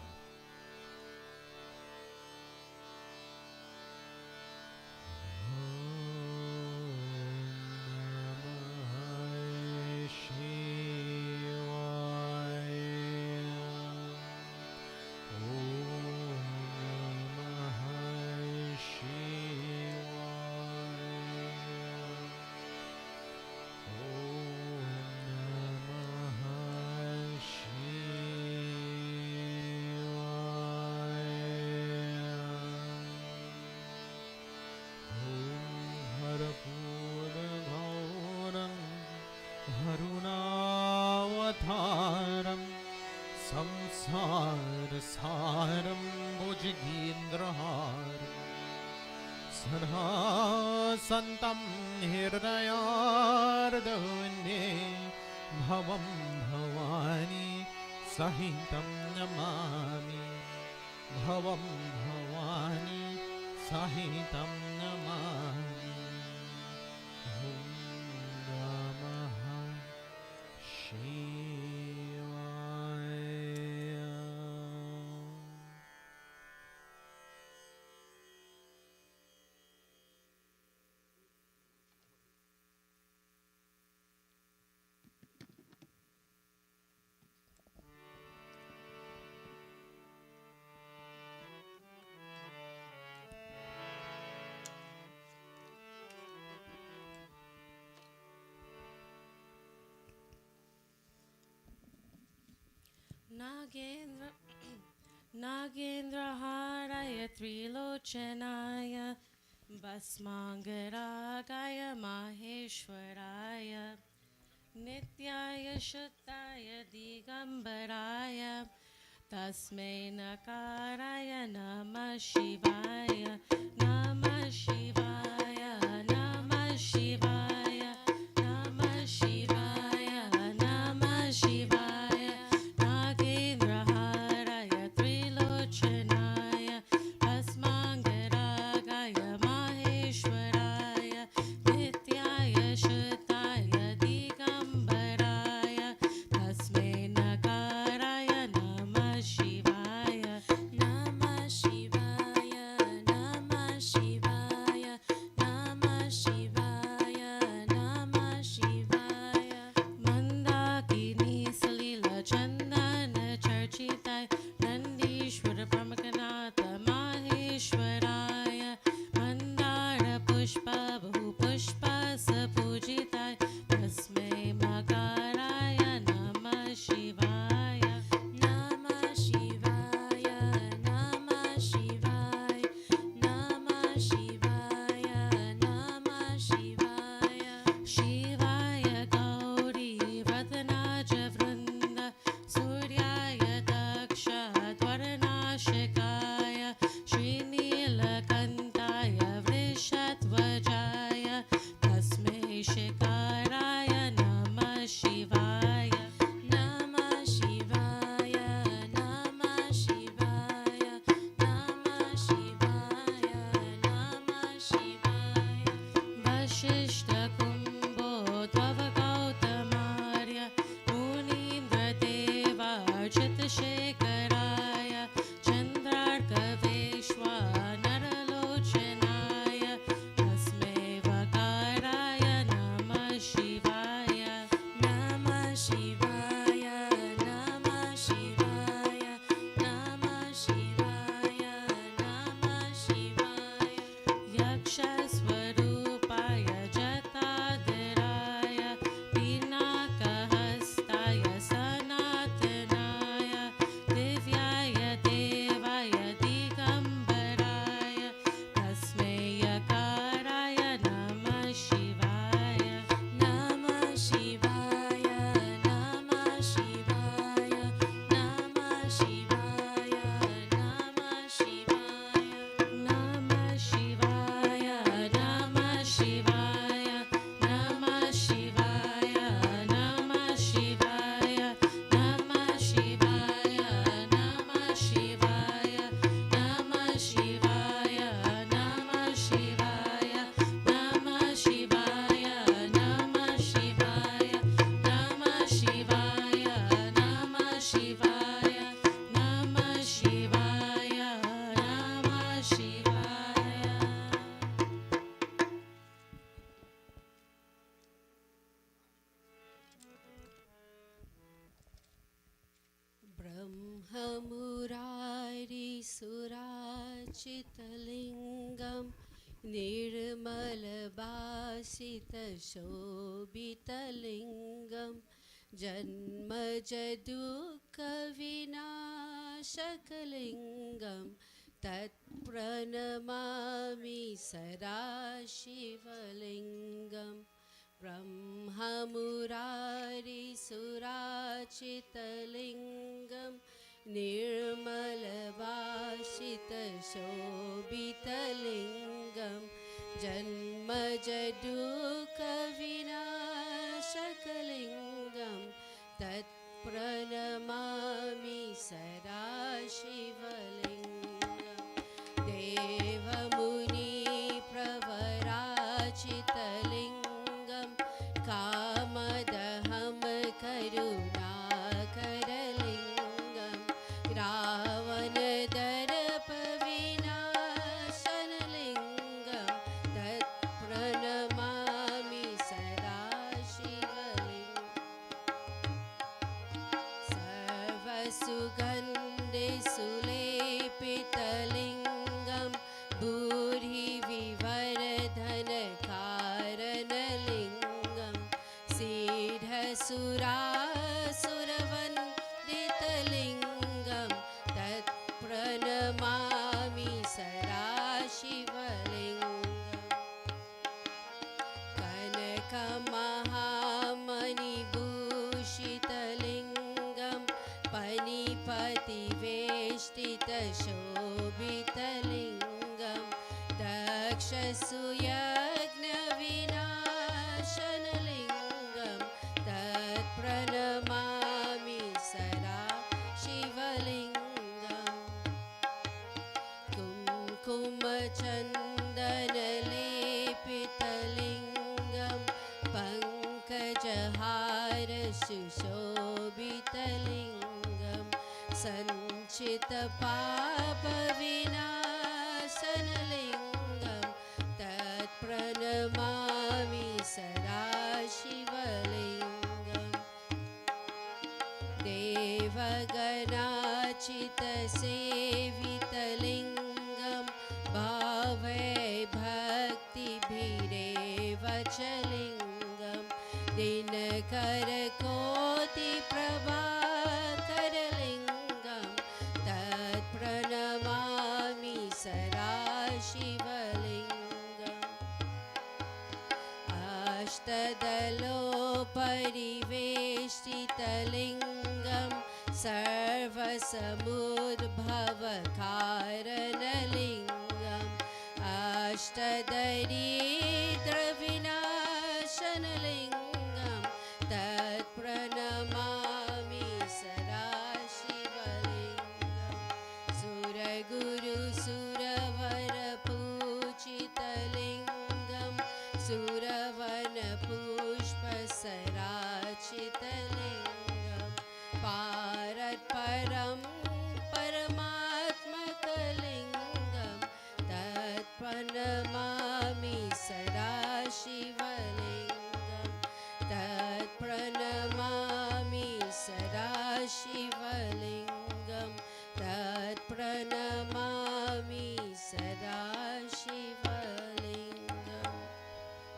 करुणावतारं संसारसारं भुजगेन्द्रहारं सदा सन्तं हृदयार्दवन्ये भवं भवानी सहितं नमामि भवं भवानी सहितं नमामि। ॐ Nagendraharaya Trilochanaya Basmangaragaya Maheshwaraya Nityaya Shuddhaya Digambaraya Tasmai Nakaraya Namah Shivaya Namah Shivaya Namah Shivaya Namah Shivaya Namah Shivaya Nagendraharaya Trilochanaya Basmangaragaya Maheshwaraya Nityaya Shuddhaya Digambaraya Tasmai Nakaraya Namah Shivaya Namah Shivaya Namah Shivaya Namah Shivaya Namah Shivaya Mandakini Salila Chandana Charchitai Nandishwara Brahmakanata Maheshwaraya Mandara Pushpa Bahu Pushpa Sapujitai Tasmai Makaraya Namah Shivaya Namah Shivaya Namah Shivaya Namah Shivaya Namah Shivaya Shivaya Gauri Ratanaja Vrunda Suryaya Daksha Dwaranashikaya Srinilakantaya Vrishatvajaya Tasmai Shikaraya Namah Shivaya Namah Shivaya Namah Shivaya Namah Shivaya Namah Shivaya Vashishta Kumbho Dvava Gautamarya Munindra Deva Chitashekaraya Chandrarka Vishwa Naralochanaya Tasmai Vakaraya Namah Shivaya Namah Shivaya Namah Shivaya Namah Shivaya Namah Shivaya Yaksha Swarupaya Jatadaraya Pinakahastaya Sanatanaya Divyaya Devaya Digambaraya Tasmai Yakaraya Namah Shivaya Namah Shivaya Namah Shivaya Namah Shivaya Namah Shivaya Namah Shivaya Namah Shivaya Namah Shivaya Namah Shivaya Namah Shivaya Namah Shivaya Namah Shivaya Namah Shivaya Namah Shivaya Namah Shivaya Namah Shivaya Namah Shivaya Namah Shivaya Namah Shivaya Brahmamurari Surachitalingam Nirmalabhasita Shobhitalingam Janmajadukha Vinashakalingam Tat Pranamami Sadashivalingam Brahmamurari Surachitalingam Nirmalabhasita Shobhitalingam Janmajadukha Vinashakalingam Tat Pranamami Sadashivalingam Devamuni Pravarachitaling Kamadaham Karunakaralingam Ravanadarapavinashanalingam Tat Pranamami Sadashivalingam Sarvasugandhe Sulepita प्रणमामि सदा शिवलिङ्गम् कनकमहामणिभूषितलिङ्गं पनिपतिवेष्टितशोभितलिङ्गं दक्षसुयज्ञविनाशनलिङ्गं तत्प्रणमामि सदा शिवलिङ्गम् कुङ्कुमचन्दनलेपितलिङ्गं पङ्कजहार सुशोभितलिङ्गं सञ्चितपापविनाशनलिङ्गं तत्प्रणमामि सदा शिवलिङ्गम् देवगणाचितसेवितलिङ्गं भावे भक्तिभिरेव च लिङ्गं दिनकरकोटिप्रभाकरलिङ्गं तत्प्रणमामि सदा शिवलिङ्गम् अष्टदलोपरिवेष्टितलिङ्गं सर्वसमुद्भवकारणलिङ्गम् अष्टदरिद्रविनाशनलिङ्गं तत्प्रणमामि सदा शिवलिङ्गम् सुरगुरुसुरवरपूजितलिङ्गं सुरवनपुष्पसराचितलिङ्गं पारत्परं परमात्मकलिङ्गं तत्प्रणमामि सदा शिवलिङ्गं तत्प्रणमामि सदा शिवलिङ्गं तत्प्रणमामि सदा शिवलिङ्गम्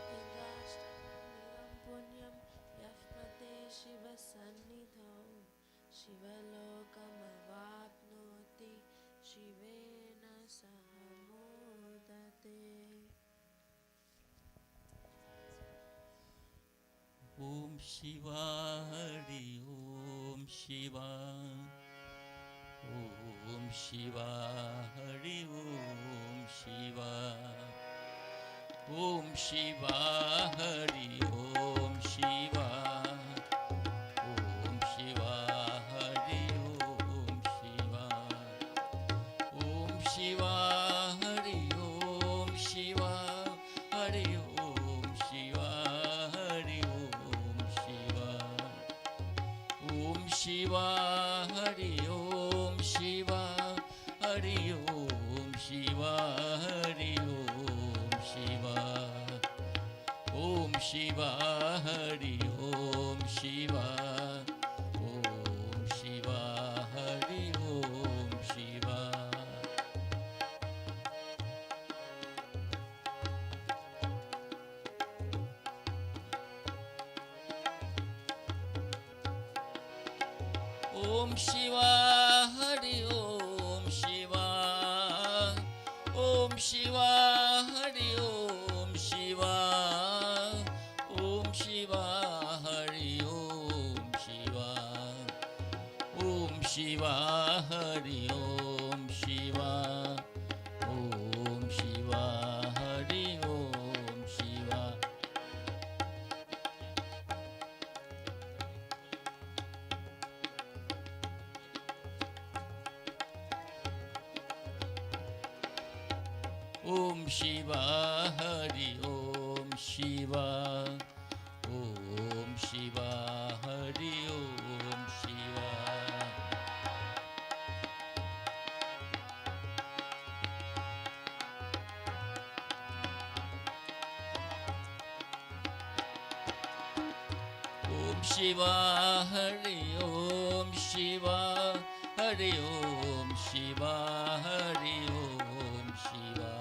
लिङ्गाष्टकं पुण्यं यस्मते शिवसन्निधौ शिवलोकमवाप्नोति शिवेन सह मोदते। ॐ शिवा हरि ॐ शिवा ॐ शिवा हरि ॐ शिवा ॐ शिवा हरि ॐ शिवा ॐ शिवा हरि ॐ शिवा ॐ शिवा हरि ॐ शिवा हरि ॐ शिवा हरि ॐ शिवा ॐ शिवा हरि ॐ शिवा हरि ॐ शिवा हरि ॐ शिवा ॐ शिवा हरि ॐ शिवा ॐ शिवा हरि ॐ शिवा ॐ शिवा हरि ॐ शिवा ॐ शिवा हरि ॐ शिवा ॐ शिवा हरि ॐ शिवा ॐ शिवा हरि ॐ शिवा ॐ शिवा हरि ॐ शिवा ॐ शिवा हरि ॐ शिवा ॐ शिवा हरि ॐ शिवा ॐ शिवा हरि ॐ शिवा हरि ॐ शिवा हरि ॐ शिवा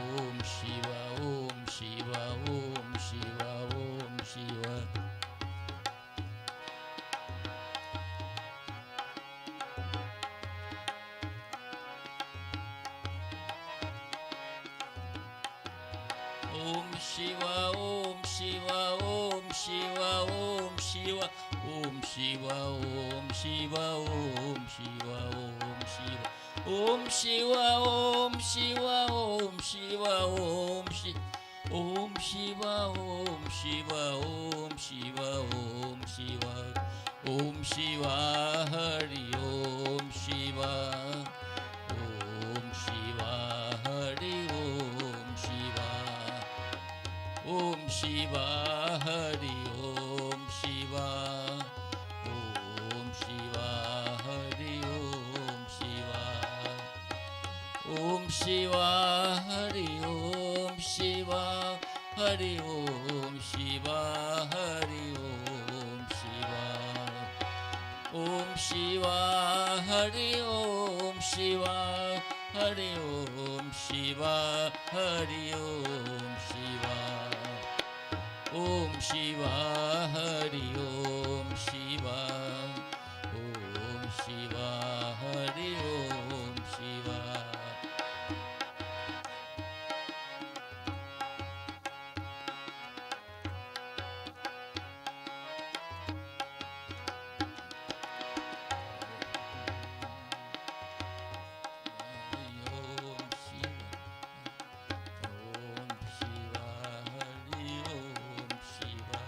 ॐ Shiva Om Shiva, Om Shiva, Om Shiva, Om Shiva, Om Shiva, Om Shiva, Om Shiva, Om Shiva, Om Shiva, Om Shiva, Om Shiva, Om Shiva, Om Shiva, Om Shiva, Om Shiva, Om Shiva, Hari Om Shiva, Om Shiva, Hari Om Shiva, Om Shiva, Hari Om Shiva, Om Shiva, Hari Om Shiva, Om Shiva, Hari Om Shiva, Hari Om Shiva, Hari Om Shiva, Om Shiva, Hari Om Shiva, Hari Om Shiva, Hari Om Shiva, Om Shiva, Hari Om Shiva, Om Shiva, Hari Om Shiva.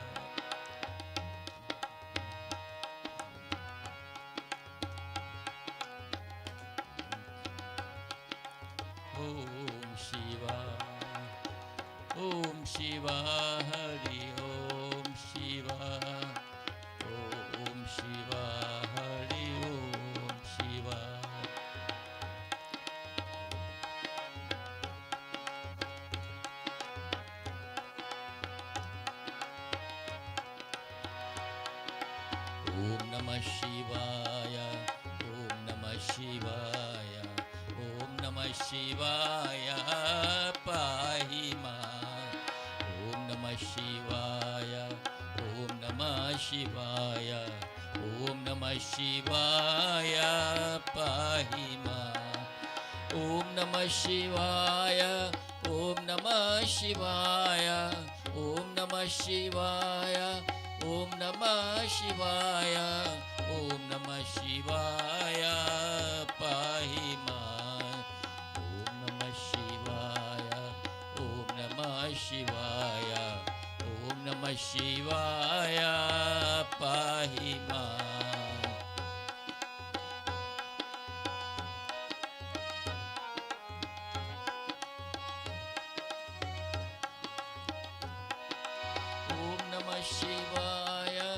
Om Shiva, Hari Om Shiva, Om Shiva, Hari Om Shiva. Om Namah Shivaya, Om Namah Shivaya, Om Namah Shivaya, Pahima. Om Namah Shivaya, Om Namah Shivaya, Om Namah Shivaya, Pahima. Om Namah Shivaya, Om Namah Shivaya, Om Namah Shivaya, Om Namah Shivaya, Om Namah Shivaya, Pahima. Om Namah Shivaya, Om Namah Shivaya, Om Namah Shivaya, Pahima. Om Namah Shivaya,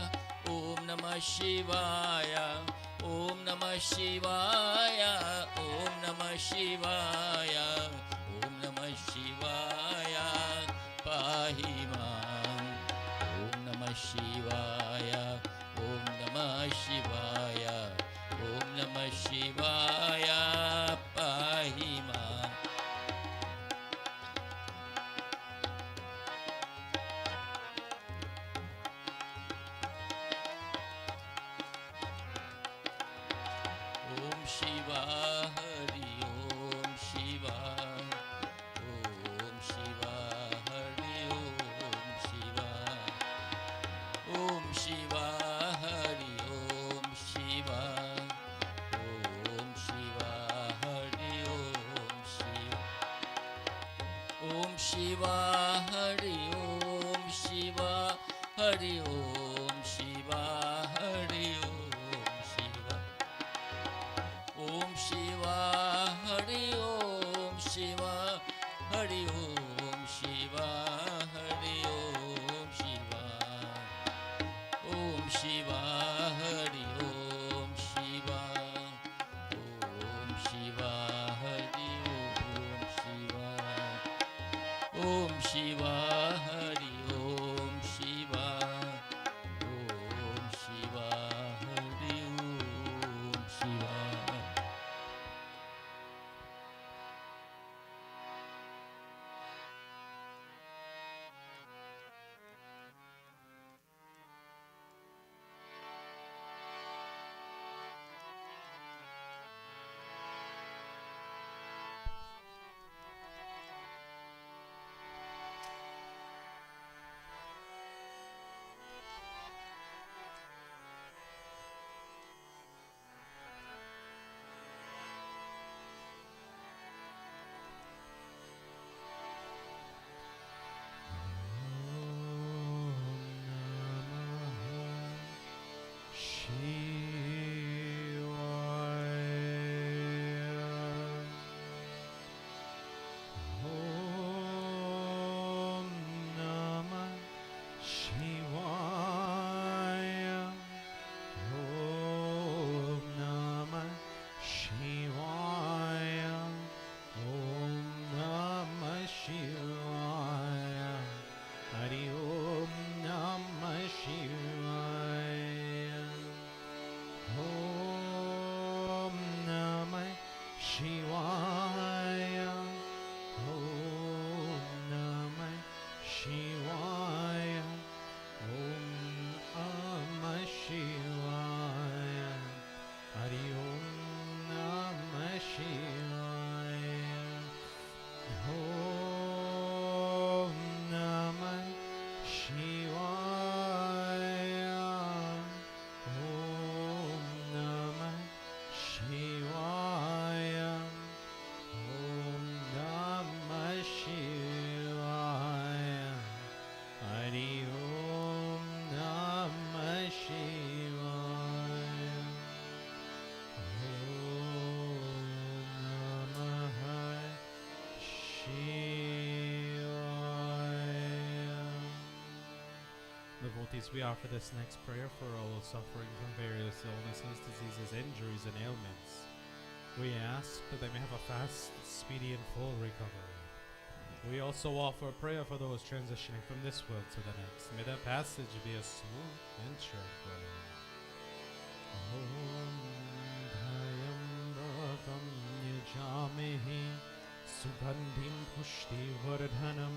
Om Namah Shivaya, Om Namah Shivaya, Om Namah Shivaya, Om Namah Shivaya, Pahima. Om Namah Shivaya, Om Namah Shivaya, Om Namah Shivaya, Pahima. Om Shiva, Hari Om Shiva, Om Shiva, Hari Om Shiva, Om Shiva, Hari Om Shiva, Om Shiva, Hari Om Shiva, Om Shiva, Hari Om Shiva, Hari Om Shiva, Hari Om Shiva. Om Shiva, Hari Om Shiva, Hari Om Shiva, Hari Om Shiva. Om Shiva, Hari Om Shiva, Om Shiva, Hari Om Shiva. Om Shiva, Hari Om Shiva, Om Shiva, Hari Om Shiva. devotees, we offer this next prayer for all suffering from various illnesses, diseases, injuries, and ailments. We ask that they may have a fast, speedy, and full recovery. We also offer a prayer for those transitioning from this world to the next. May their passage be a smooth and tranquil. Om Dhayambakam Yajamehe Sugandhim Pushti Vardhanam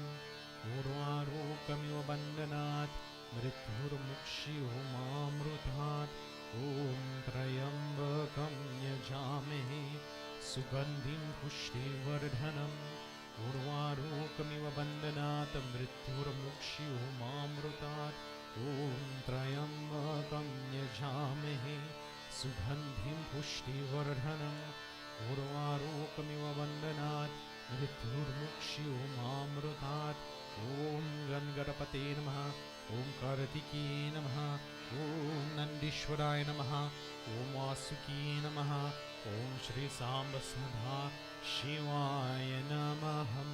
Urvarokamiva Bandhanat Mrityurmukshi Homamrutat Om Trayambakam Yajamehe Sugandhim Pushti Vardhanam Urvarokamiva Bandhanat Mrityurmukshi Homamrutat Om Trayambakam Yajamehe Sugandhim Pushti Vardhanam Urvarokamiva Bandhanat Mrityurmukshi Homamrutat Om Gangadapate Namaha Om Kartiki Namaha Om Nandishwaraya Namaha Om Vasuki Namaha Om Shri Sambasmadha Shivaya Namaham.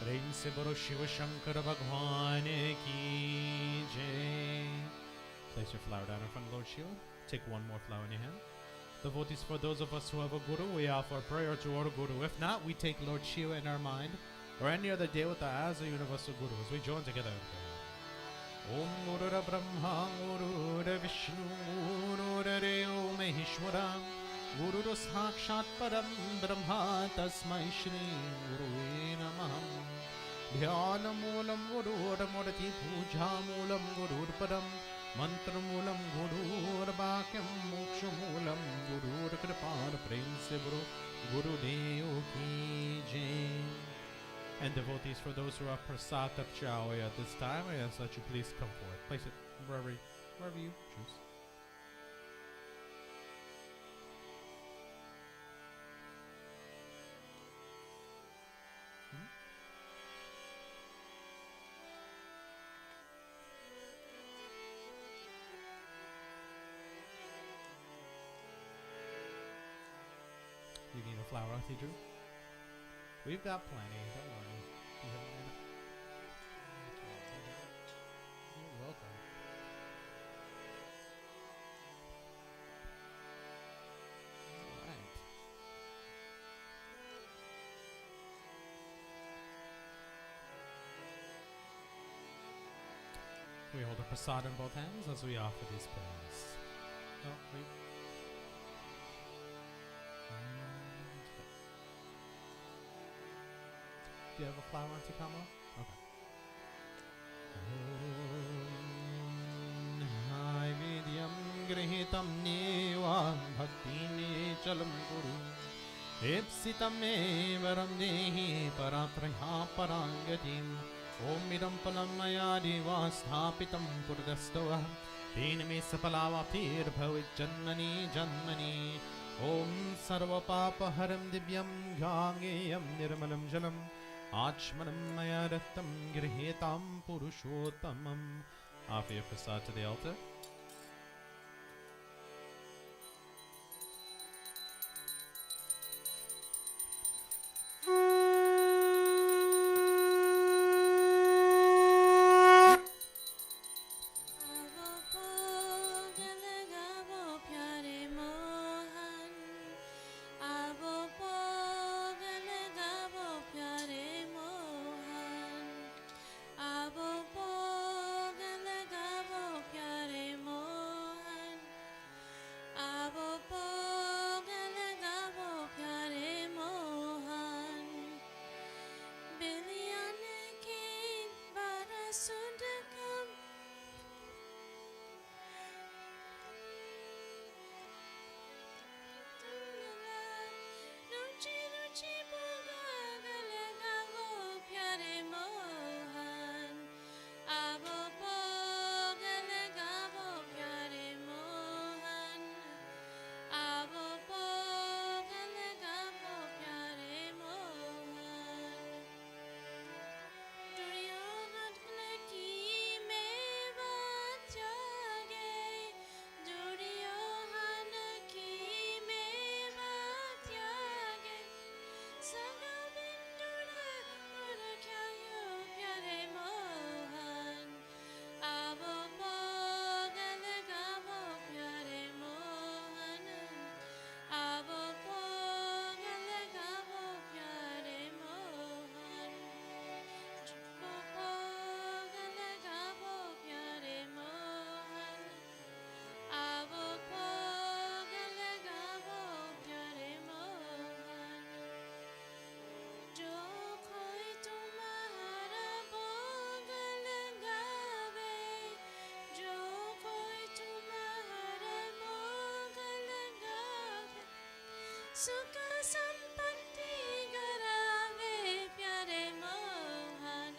Prem se bolo Shiva Shankara Bhagwan ki jai. Place your flower down in front of Lord Shiva. Take one more flower in your hand. Devotees, for those of us who have a guru, we offer prayer to our guru. If not, we take Lord Shiva in our mind or any other devata as a universal guru as we join together in prayer. Om Gurura Brahma Gurura Vishnu Gurura Deo Maheshwara Gurura Sakshat Param Brahma Tasmai Shri Guruve Namah. Dhyana Moolam Gurura Murati Puja Moolam Gurur Param Mantra Moolam Gurur Bhakyam Moksha Moolam Gurur Kripar Prem Se Guru Deo Ki Jai. And devotees, for those who are prasad of Chawai at this time, I ask that you please come forward. Place it wherever you choose. You need a flower, Auntie Drew? We've got plenty, don't worry. You have a minute? You're welcome. Alright. We hold a prasad in both hands as we offer these prayers. Oh, wait. Do you have a flower to come up? Okay. Hai vidyam grihitam neva bhakti nechalam guru epsitam evaram dehi paratraya parangatim om idam palam maya deva sthapitam purdastava teen me sapalavatir bhavit janmani janmani om sarva papa haram divyam gangeyam nirmalam jalam Achmanam maya rattam grihetam purushottamam. Offer your prasad to the altar. Abo सुख संपत्ति करावे प्यारे मोहन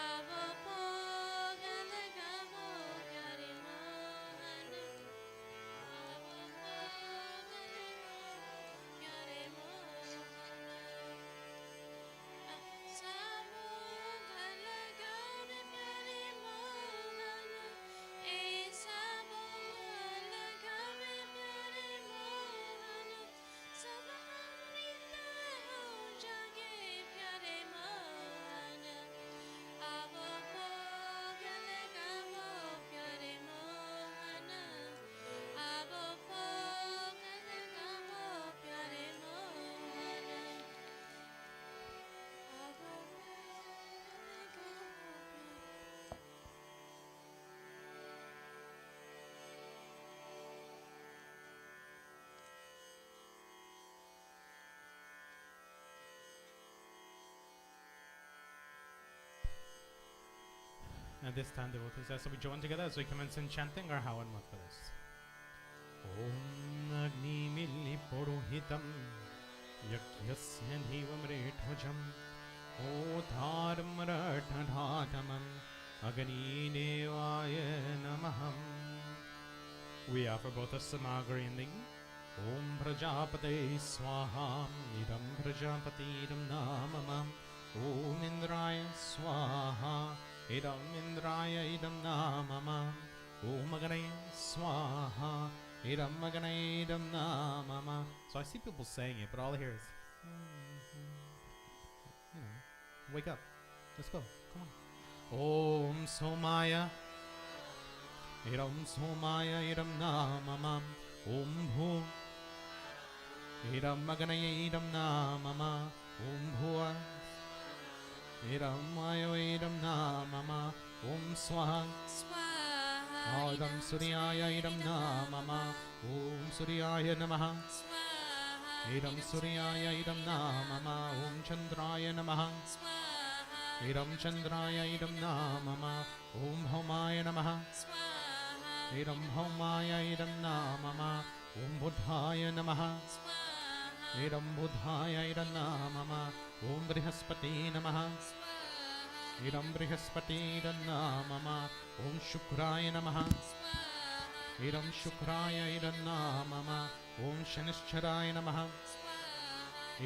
आवो भोग लगावो प्यारे मोहन आवो भोग लगावो प्यारे मोहन सबो गल गावे प्यारे मोहन ए सबो गल गावे प्यारे मोहन सब अमृत हो जागे प्यारे मोहन आवो भोग लगावो प्यारे मोहन आवो भोग लगावो प्यारे मोहन आवो भोग लगावो At this time, devotees, as we join together as we commence in chanting our how and what for this. Om Agni Milli Purohitam Yagyasya Devam Rethvajam O Dharma Ratadhatamam Agni Devaya Namaham. We offer both a Samagari ending. Om Prajapate Swaha Idam Prajapati Idam Namamam Om Indraya Swaha Idam Indraya Idam Namamam Om Aganaya Swaha Idam Aganaya Idam Namamam. So I see people saying it, but all I hear is, you know, wake up. Let's go. Come on. Om Somaya Idam Somaya Idam Namamam Om Bhu Idam Aganaya Idam Namama Om Bhuva Idam Mayo Idam Namama Om Swaha स्वाहा Idam Suryaya Idam Namama Om Suryaya Namaha स्वाहा Idam Suryaya Idam Namama Om Chandraya Namaha स्वाहा Idam Chandraya Idam Namama Om Bhaumaya Namaha स्वाहा Idam Bhaumaya Idam Namama Om Buddhaya Namaha स्वाहा Idam Buddhaya Idam Namama Om Brihaspati Namaha स्वाहा Idam Brihaspati Idam Namama Om Shukraya Namaha स्वाहा Idam Shukraya Idam Namama Om Shanischaraya Namaha स्वाहा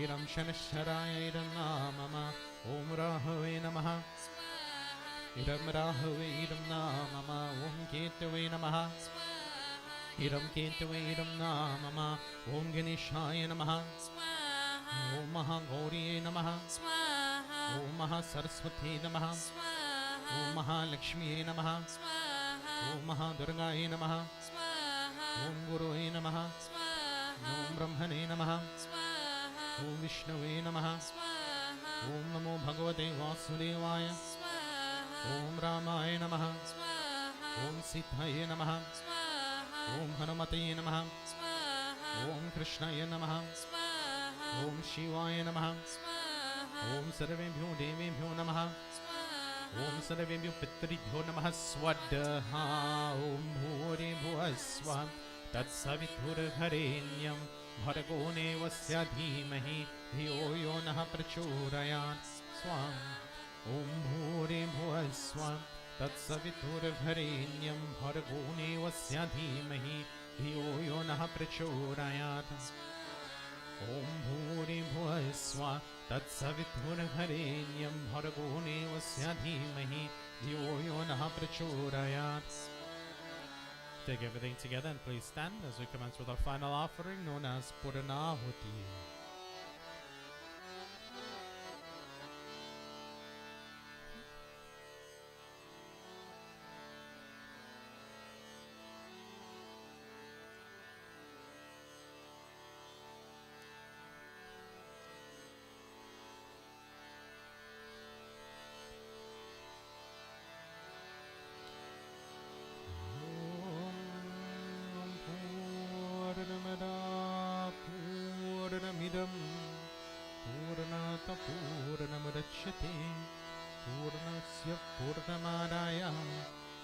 Idam Shanischaraya Idam Namama Om Rahave Namaha स्वाहा Idam Rahave Idam Namama Om Ketave Namaha स्वाहा Idam Ketave Idam Namama Om Ganeshaya Namaha स्वाहा Om Mahagauriye Namaha स्वाहा Om Mahasaraswati Namaha स्वाहा Om Mahalakshmiye Namaha स्वाहा Om Mahadurgaye Namaha स्वाहा Om Guruye Namaha स्वाहा Om Brahmane Namaha स्वाहा Om Vishnave Namaha स्वाहा Om Namo Bhagavate Vasudevaya स्वाहा Om Ramaya Namaha स्वाहा Om Sitaye Namaha स्वाहा Om Hanumate Namaha स्वाहा Om Krishnaya Namaha स्वाहा Om Shivaya Namaha स्वाहा Om Sarvebhyo Devebhyo Namaha स्वाहा Om Sarvebhyo Pitribhyo Namaha Swadaha Om Bhuri Bhuvaswa Tat Savitur Harenyam Bhargo Nevasya Dhimahi Dhiyo Yo Naha Prachodayat Swam Om Bhuri Bhuvaswa Tat Savitur Harenyam Bhargo Nevasya Dhimahi Dhiyo Yo Naha Prachodayat Om Bhuri Bhuvaswa Tat Savitur Harenyam Bhargo Nevasya Dhimahi Dhiyo Yo Naha Prachodayat. Take everything together and please stand as we commence with our final offering known as Puranahuti. Purnamidam Purnata Purnamudachyate Purnasya Purnamadaya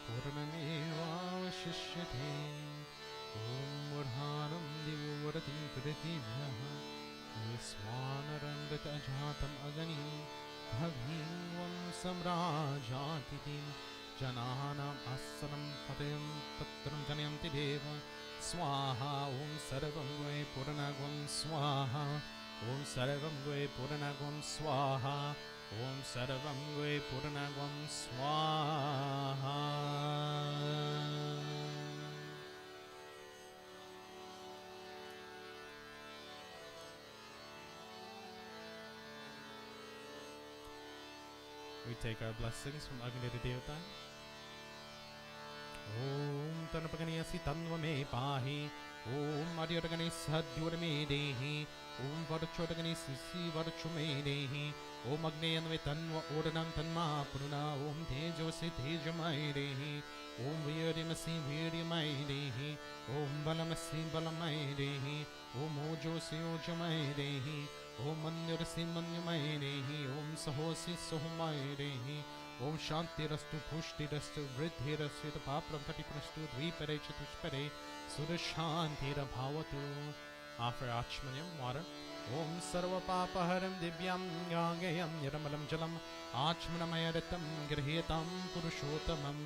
Purnamevavashishyate Om Murhanam Divuratim Pritibhyaha Viswanaramrita Jatam Aganim Bhavim Vam Samrajatitim Jananam Asanam Patayam Tatram Janyanti Deva Swaha Om Sarvam Gwe Puranagvam Swaha Om Sarvam Gwe Puranagvam Swaha Om Sarvam Gwe Puranagvam Swaha. We take our blessings from Agni Devata. Om Tanapagani Tanva me pahi. Om Adyaragani Sadhyur me dehi. Om Varchodagani Sisi Varchume dehi. Om Agneyanve Tanva Odanam Tanma Puruna. Om Tejose Tejamai dehi. Om Virdimasi Virdimai dehi. Om Balamasi Balamai dehi. Om Ojosi Ojamai dehi. Om Manyurasi Manyamai dehi. Om Sahosi Sohumai dehi. Om Shanti Rastu Pushti Rastu Vriddhi Rastu Papram Tati Prastu Dvipare Chatushpare Sudashanti Bhavatu. Offer Achmanyam water. Om Sarva Papaharam Divyam Yangayam Niramalam Jalam Achmanamayaritam Grihetam Purushotamam.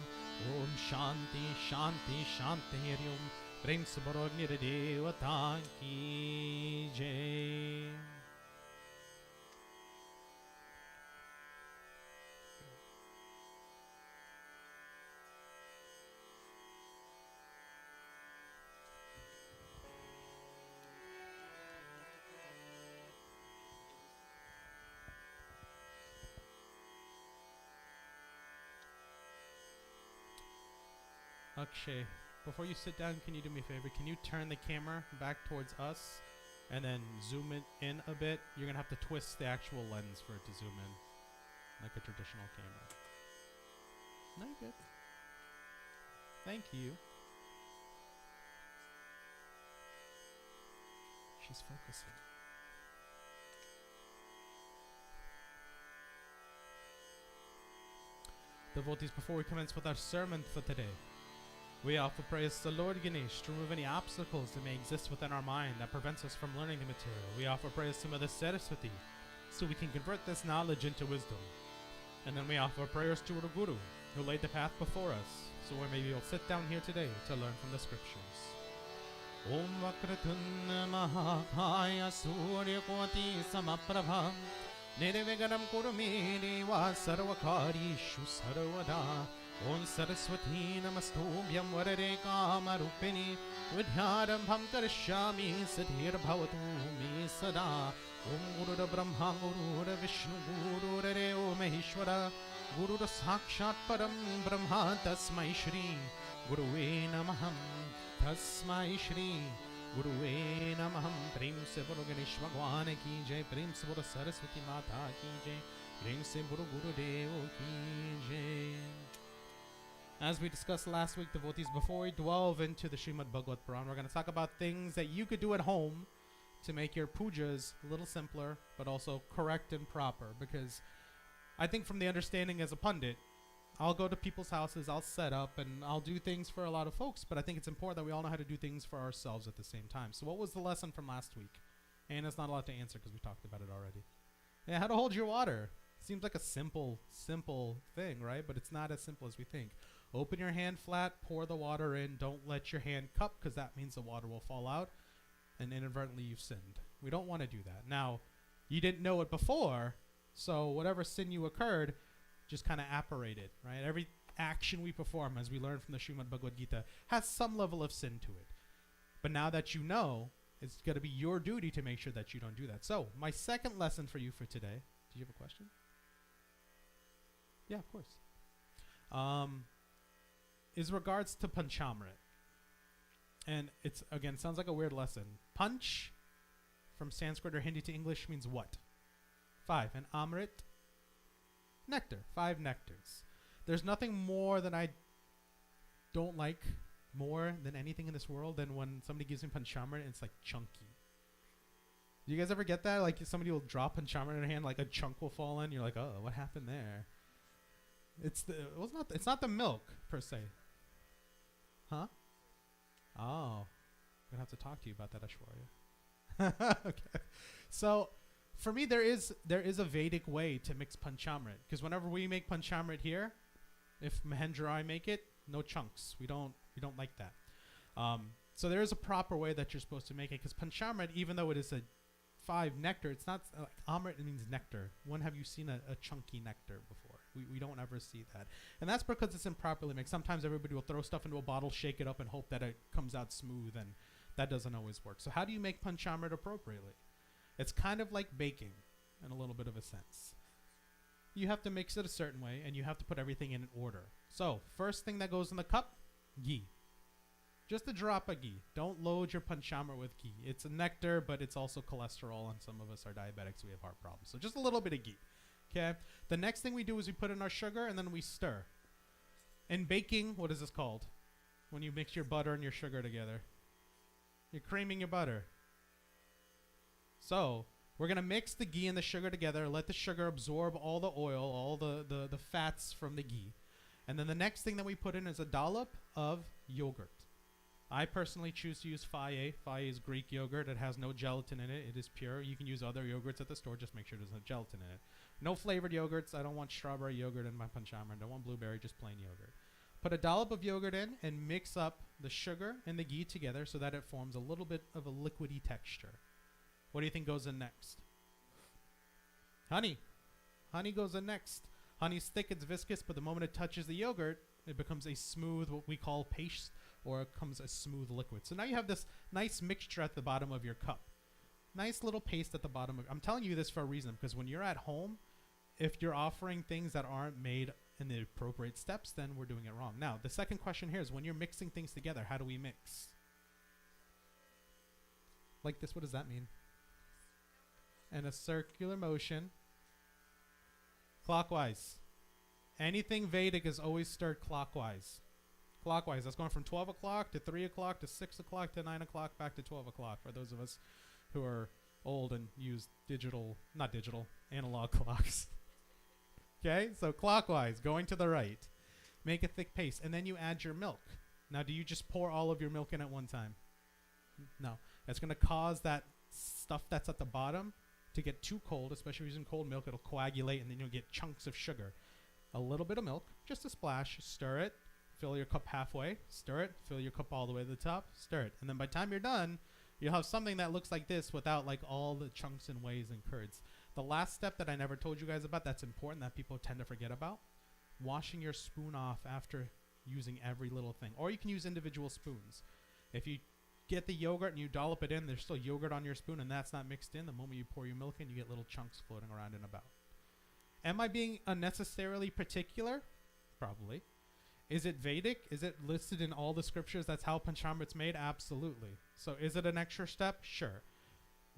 Om Shanti Shanti Shanti Harium Prem Sabaragni Devata Ki Jai. Akshay, before you sit down, can you do me a favor? Can you turn the camera back towards us and then zoom it in a bit? You're going to have to twist the actual lens for it to zoom in, like a traditional camera. No, you're good. Thank you. She's focusing. Devotees, before we commence with our sermon for today, we offer praise to Lord Ganesh to remove any obstacles that may exist within our mind that prevents us from learning the material. We offer praise to Mother Saraswati so we can convert this knowledge into wisdom. And then we offer prayers to our Guru who laid the path before us, so we may be able to sit down here today to learn from the scriptures. Om Vakratun Mahakaya Surya Koti Samaprabha Nirvigaram Kurumi Deva Sarvakarishu Sarvada. Om Saraswati Namastobhyam Varare Kamarupini Vidhyarambham Karishyami Siddhir Bhavatu Me Sada. Om Guru Brahma Guru Vishnu Guru Reo Maheshwara Guru Sakshat Param Brahma Tasmai Shri Guruve Namaham Tasmai Shri Guruve Namaham. Prem se Bolo Ganesh Bhagwan ki jai. Prem se Bolo Saraswati Mata ki jai. Prem se Bolo Guru Dev ki jai. As we discussed last week, devotees, before we delve into the Srimad Bhagavad Puran, we're going to talk about things that you could do at home to make your pujas a little simpler, but also correct and proper. Because I think from the understanding as a pundit, I'll go to people's houses, I'll set up, and I'll do things for a lot of folks, but I think it's important that we all know how to do things for ourselves at the same time. So what was the lesson from last week? Anna's not allowed to answer because we talked about it already. Yeah, how to hold your water. Seems like a simple thing, right? But it's not as simple as we think. Open your hand flat, pour the water in. Don't let your hand cup because that means the water will fall out and inadvertently you've sinned. We don't want to do that. Now, you didn't know it before, so whatever sin you occurred just kind of apparated, right? Every action we perform, as we learn from the Srimad Bhagavad Gita, has some level of sin to it. But now that you know, it's going to be your duty to make sure that you don't do that. So, my second lesson for you for today. Did you have a question? Yeah, of course. Is regards to Panchamrit. And it's, again, sounds like a weird lesson. Panch, from Sanskrit or Hindi to English, means what? 5. And Amrit, nectar. 5 nectars. There's nothing more that I don't like more than anything in this world than when somebody gives me Panchamrit and it's like chunky. Do you guys ever get that? Like somebody will drop Panchamrit in their hand, like a chunk will fall in. You're like, oh, what happened there? It's not the milk per se. Huh? Oh, I'm going to have to talk to you about that, Ashwarya. Okay. So for me, there is a Vedic way to mix Panchamrit. Because whenever we make Panchamrit here, if Mahendra or I make it, no chunks. We don't like that. So there is a proper way that you're supposed to make it. Because Panchamrit, even though it is a 5 nectar, it's not like Amrit. It means nectar. When have you seen a chunky nectar before? We don't ever see that. And that's because it's improperly mixed. Sometimes everybody will throw stuff into a bottle, shake it up, and hope that it comes out smooth. And that doesn't always work. So how do you make Panchamrit appropriately? It's kind of like baking in a little bit of a sense. You have to mix it a certain way, and you have to put everything in order. So first thing that goes in the cup, ghee. Just a drop of ghee. Don't load your Panchamrit with ghee. It's a nectar, but it's also cholesterol, and some of us are diabetics, so we have heart problems. So just a little bit of ghee. Okay. The next thing we do is we put in our sugar, and then we stir. In baking, what is this called? When you mix your butter and your sugar together. You're creaming your butter. So we're going to mix the ghee and the sugar together, let the sugar absorb all the oil, all the fats from the ghee. And then the next thing that we put in is a dollop of yogurt. I personally choose to use Faye. Faye is Greek yogurt. It has no gelatin in it. It is pure. You can use other yogurts at the store. Just make sure there's no gelatin in it. No flavored yogurts. I don't want strawberry yogurt in my Panchamrit. I don't want blueberry, just plain yogurt. Put a dollop of yogurt in and mix up the sugar and the ghee together so that it forms a little bit of a liquidy texture. What do you think goes in next? Honey. Honey goes in next. Honey's thick, it's viscous, but the moment it touches the yogurt, it becomes a smooth, what we call paste, or it becomes a smooth liquid. So now you have this nice mixture at the bottom of your cup. Nice little paste at the bottom. I'm telling you this for a reason, because when you're at home, if you're offering things that aren't made in the appropriate steps, then we're doing it wrong. Now, the second question here is when you're mixing things together, how do we mix? Like this, what does that mean? In a circular motion. Clockwise. Anything Vedic is always stirred clockwise. Clockwise. That's going from 12 o'clock to 3 o'clock to 6 o'clock to 9 o'clock back to 12 o'clock for those of us who are old and use analog clocks. Okay, so clockwise, going to the right. Make a thick paste, and then you add your milk. Now, do you just pour all of your milk in at one time? No. That's going to cause that stuff that's at the bottom to get too cold, especially using cold milk. It'll coagulate, and then you'll get chunks of sugar. A little bit of milk, just a splash, stir it, fill your cup halfway, stir it, fill your cup all the way to the top, stir it. And then by the time you're done, you'll have something that looks like this without like all the chunks and waves and curds. The last step that I never told you guys about that's important that people tend to forget about, washing your spoon off after using every little thing. Or you can use individual spoons. If you get the yogurt and you dollop it in, there's still yogurt on your spoon and that's not mixed in. The moment you pour your milk in, you get little chunks floating around and about. Am I being unnecessarily particular? Probably. Is it Vedic? Is it listed in all the scriptures? That's how Panchamrit's made? Absolutely. So is it an extra step? Sure.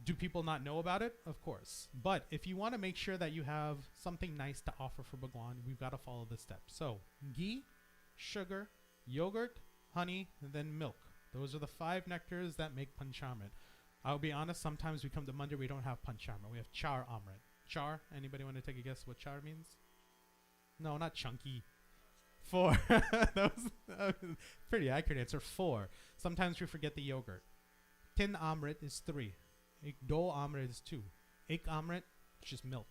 Do people not know about it? Of course. But if you want to make sure that you have something nice to offer for Bhagwan, we've got to follow the steps. So ghee, sugar, yogurt, honey, and then milk. Those are the 5 nectars that make Panchamrit. I'll be honest, sometimes we come to Mandir, we don't have Panchamrit. We have Char Amrit. Char, anybody want to take a guess what char means? No, not chunky. 4. That was pretty accurate answer. 4. Sometimes we forget the yogurt. Tin Amrit is 3. Ek do Amrit is 2. Ek Amrit is just milk.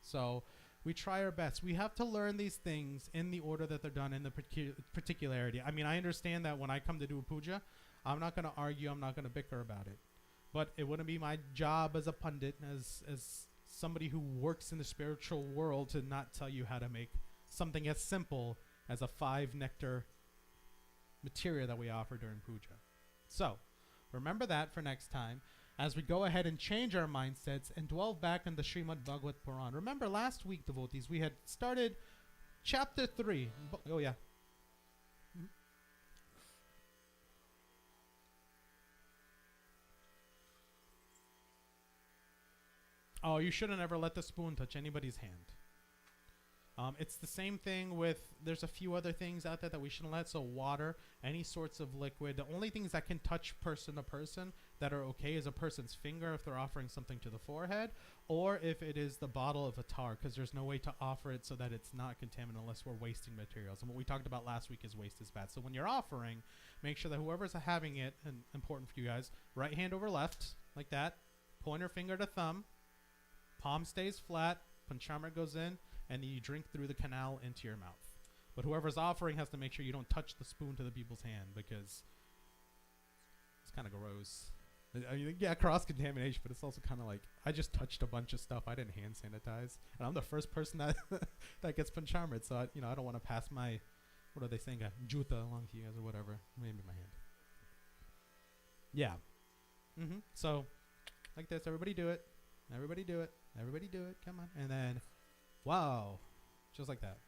So we try our best. We have to learn these things in the order that they're done, in the particularity. I mean, I understand that when I come to do a puja, I'm not going to argue. I'm not going to bicker about it. But it wouldn't be my job as a pundit, as somebody who works in the spiritual world, to not tell you how to make something as simple as a 5 nectar material that we offer during puja. So remember that for next time as we go ahead and change our mindsets and dwell back in the Srimad Bhagavad Puran. Remember last week, devotees, we had started chapter 3. Oh yeah. Oh, you shouldn't ever let the spoon touch anybody's hand. It's the same thing with, there's a few other things out there that we shouldn't let. So water, any sorts of liquid. The only things that can touch person to person that are okay is a person's finger if they're offering something to the forehead, or if it is the bottle of attar, because there's no way to offer it so that it's not contaminated unless we're wasting materials. And what we talked about last week is waste is bad. So when you're offering, make sure that whoever's having it, and important for you guys, right hand over left, like that, pointer finger to thumb, palm stays flat, panchamrit goes in, and then you drink through the canal into your mouth. But whoever's offering has to make sure you don't touch the spoon to the people's hand, because it's kind of gross. I mean, yeah, cross-contamination, but it's also kind of like, I just touched a bunch of stuff. I didn't hand sanitize. And I'm the first person that that gets panchamrit, so I don't want to pass my, what are they saying, a juta along to you guys or whatever. Maybe my hand. Yeah. So, like this, everybody do it. Everybody do it. Everybody do it. Come on. And then, wow. Just like that.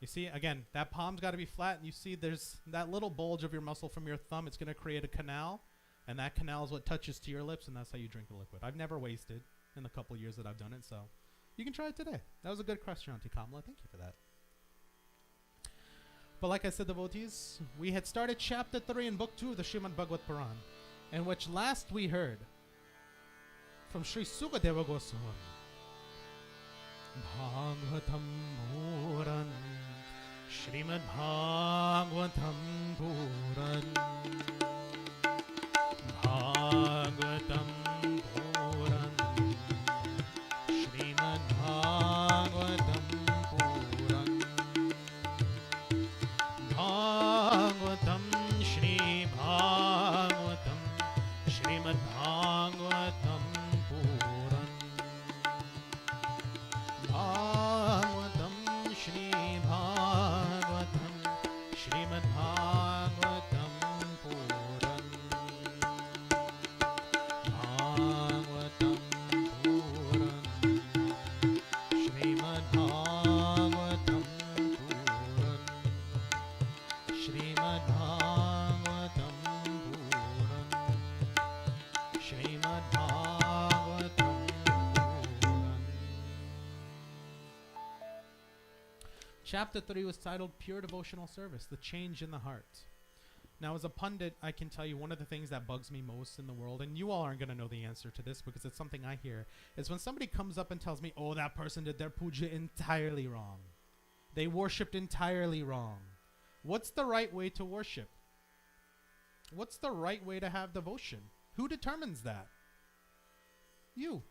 You see, again, that palm's got to be flat. And you see there's that little bulge of your muscle from your thumb. It's going to create a canal. And that canal is what touches to your lips. And that's how you drink the liquid. I've never wasted in the couple years that I've done it. So you can try it today. That was a good question, Auntie Kamala. Thank you for that. But like I said, devotees, we had started chapter 3 in book 2 of the Srimad Bhagavad Puran, in which last we heard from Sri Sukadeva Goswami, Bhagavatam Puran, Srimad Bhagavatam Puran, Bhagavatam Puran, Srimad Bhagavatam Puran, Bhagavatam Shri Bhagavatam, Srimad Bhagavatam Puran, Bhagavatam Shri Bhagavatam, Srimad Bhagavatam Puran, Bhagavatam Puran, Srimad Bhagavatam Puran, Srimad Bhagavatam Puran, Srimad Bhagavatam Puran. Chapter 3 was titled Pure Devotional Service, the Change in the Heart. Now, as a pundit, I can tell you one of the things that bugs me most in the world, and you all aren't going to know the answer to this because it's something I hear, is when somebody comes up and tells me, oh, that person did their puja entirely wrong. They worshipped entirely wrong. What's the right way to worship? What's the right way to have devotion? Who determines that? You.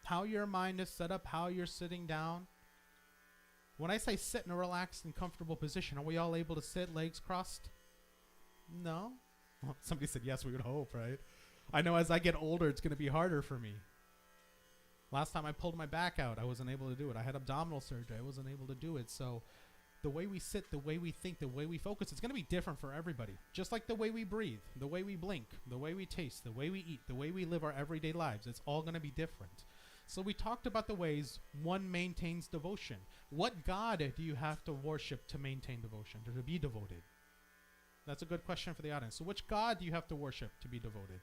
How your mind is set up, how you're sitting down. When I say sit in a relaxed and comfortable position, are we all able to sit, legs crossed? No? Well, somebody said yes, we would hope, right? I know as I get older, it's going to be harder for me. Last time I pulled my back out, I wasn't able to do it. I had abdominal surgery. I wasn't able to do it. So the way we sit, the way we think, the way we focus, it's going to be different for everybody. Just like the way we breathe, the way we blink, the way we taste, the way we eat, the way we live our everyday lives. It's all going to be different. So we talked about the ways one maintains devotion. What God do you have to worship to maintain devotion, to be devoted? That's a good question for the audience. So which God do you have to worship to be devoted?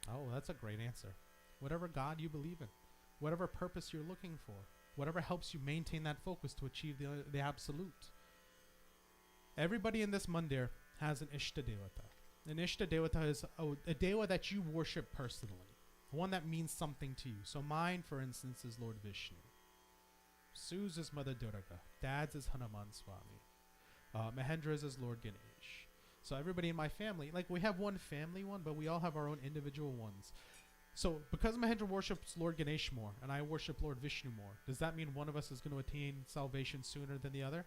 Oh, that's a great answer. Whatever God you believe in, whatever purpose you're looking for, whatever helps you maintain that focus to achieve the absolute. Everybody in this mandir has an Ishta Devata. An Ishta Devata is a Deva that you worship personally. One that means something to you. So mine, for instance, is Lord Vishnu. Sue's is Mother Durga. Dad's is Hanuman Swami. Mahendra's is Lord Ganesh. So everybody in my family, like we have one family one, but we all have our own individual ones. So because Mahendra worships Lord Ganesh more, and I worship Lord Vishnu more, does that mean one of us is going to attain salvation sooner than the other?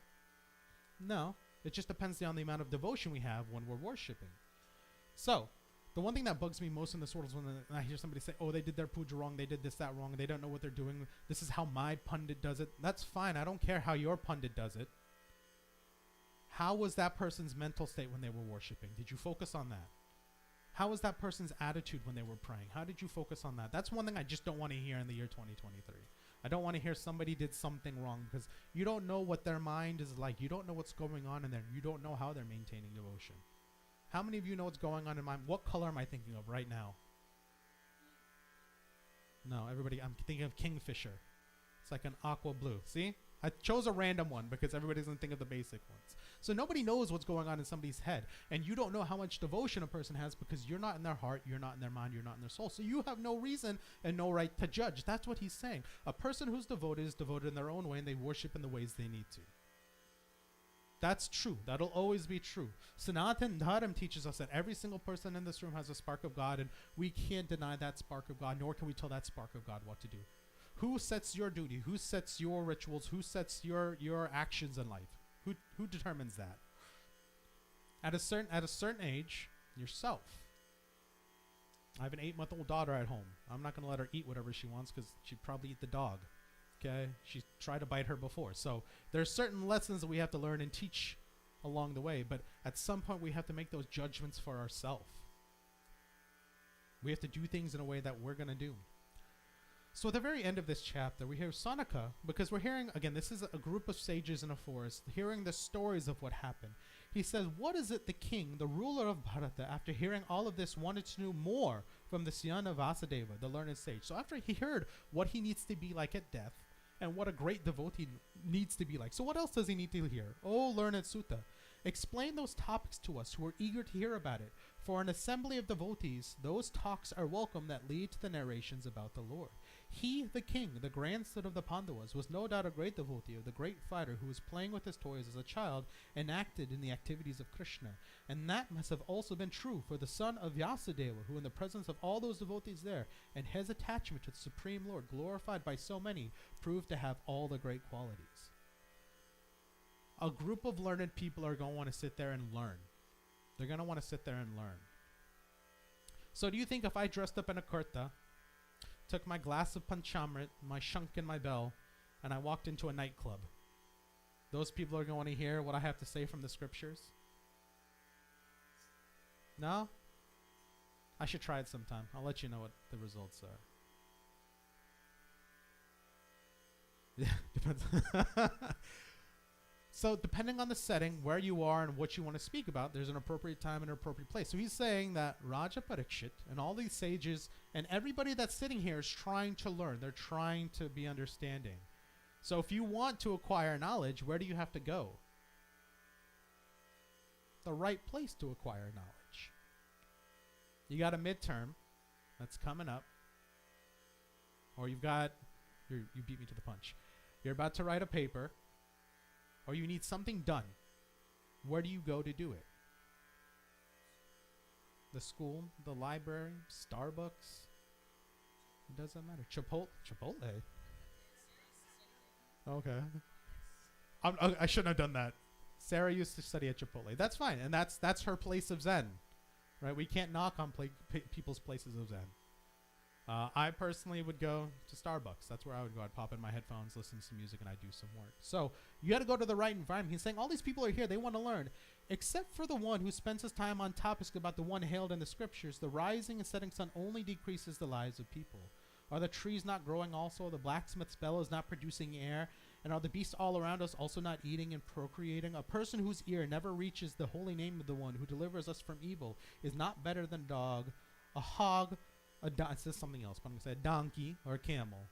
No. It just depends on the amount of devotion we have when we're worshiping. So, the one thing that bugs me most in this world is when I hear somebody say, oh, they did their puja wrong, they did this, that wrong, they don't know what they're doing. This is how my pundit does it. That's fine. I don't care how your pundit does it. How was that person's mental state when they were worshiping? Did you focus on that? How was that person's attitude when they were praying? How did you focus on that? That's one thing I just don't want to hear in the year 2023. I don't want to hear somebody did something wrong because you don't know what their mind is like. You don't know what's going on in there. You don't know how they're maintaining devotion. How many of you know what's going on in my mind? What color am I thinking of right now? No, everybody, I'm thinking of kingfisher. It's like an aqua blue. See? I chose a random one because everybody doesn't think of the basic ones. So nobody knows what's going on in somebody's head. And you don't know how much devotion a person has because you're not in their heart, you're not in their mind, you're not in their soul. So you have no reason and no right to judge. That's what he's saying. A person who's devoted is devoted in their own way and they worship in the ways they need to. That's true. That'll always be true. Sanatana Dharma teaches us that every single person in this room has a spark of God, and we can't deny that spark of God, nor can we tell that spark of God what to do. Who sets your duty? Who sets your rituals? Who sets your actions in life? Who determines that? At a certain age, yourself. I have an 8-month-old daughter at home. I'm not going to let her eat whatever she wants because she'd probably eat the dog. Okay? She tried to bite her before. So there's certain lessons that we have to learn and teach along the way. But at some point, we have to make those judgments for ourselves. We have to do things in a way that we're going to do. So at the very end of this chapter, we hear Sanaka, because we're hearing, again, this is a group of sages in a forest, hearing the stories of what happened. He says, what is it the king, the ruler of Bharata, after hearing all of this, wanted to know more from the son of Vasudeva, the learned sage? So after he heard what he needs to be like at death, and what a great devotee needs to be like. So what else does he need to hear? Oh, learned Sutta, explain those topics to us who are eager to hear about it. For an assembly of devotees, those talks are welcome that lead to the narrations about the Lord. He, the king, the grandson of the Pandavas, was no doubt a great devotee of the great fighter who was playing with his toys as a child and acted in the activities of Krishna. And that must have also been true for the son of Vasudeva, who in the presence of all those devotees there, and his attachment to the Supreme Lord, glorified by so many, proved to have all the great qualities. A group of learned people are going to want to sit there and learn. They're going to want to sit there and learn. So do you think if I dressed up in a kurta, took my glass of panchamrit, my shunk and my bell, and I walked into a nightclub, those people are going to want to hear what I have to say from the scriptures? No? I should try it sometime. I'll let you know what the results are. Yeah, depends. So depending on the setting, where you are and what you want to speak about, there's an appropriate time and an appropriate place. So he's saying that Raja Parikshit and all these sages and everybody that's sitting here is trying to learn. They're trying to be understanding. So if you want to acquire knowledge, where do you have to go? The right place to acquire knowledge. You got a midterm that's coming up. Or you've got, you beat me to the punch. You're about to write a paper. Or you need something done. Where do you go to do it? The school, the library, Starbucks. It doesn't matter. Chipotle. Okay. I shouldn't have done that. Sarah used to study at Chipotle. That's fine, and that's her place of Zen, right? We can't knock on people's places of Zen. I personally would go to Starbucks. That's where I would go. I'd pop in my headphones, listen to some music, and I'd do some work. So you got to go to the right environment. He's saying all these people are here. They want to learn. Except for the one who spends his time on topics about the one hailed in the scriptures, the rising and setting sun only decreases the lives of people. Are the trees not growing also? The blacksmith's bellows not producing air? And are the beasts all around us also not eating and procreating? A person whose ear never reaches the holy name of the one who delivers us from evil is not better than a dog, a hog, it says something else, but I'm going to say a donkey or a camel.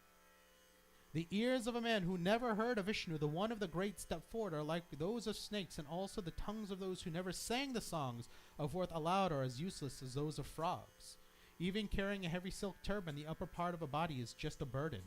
The ears of a man who never heard of Vishnu, the one of the great step forward, are like those of snakes, and also the tongues of those who never sang the songs of worth aloud are as useless as those of frogs. Even carrying a heavy silk turban, the upper part of a body is just a burden.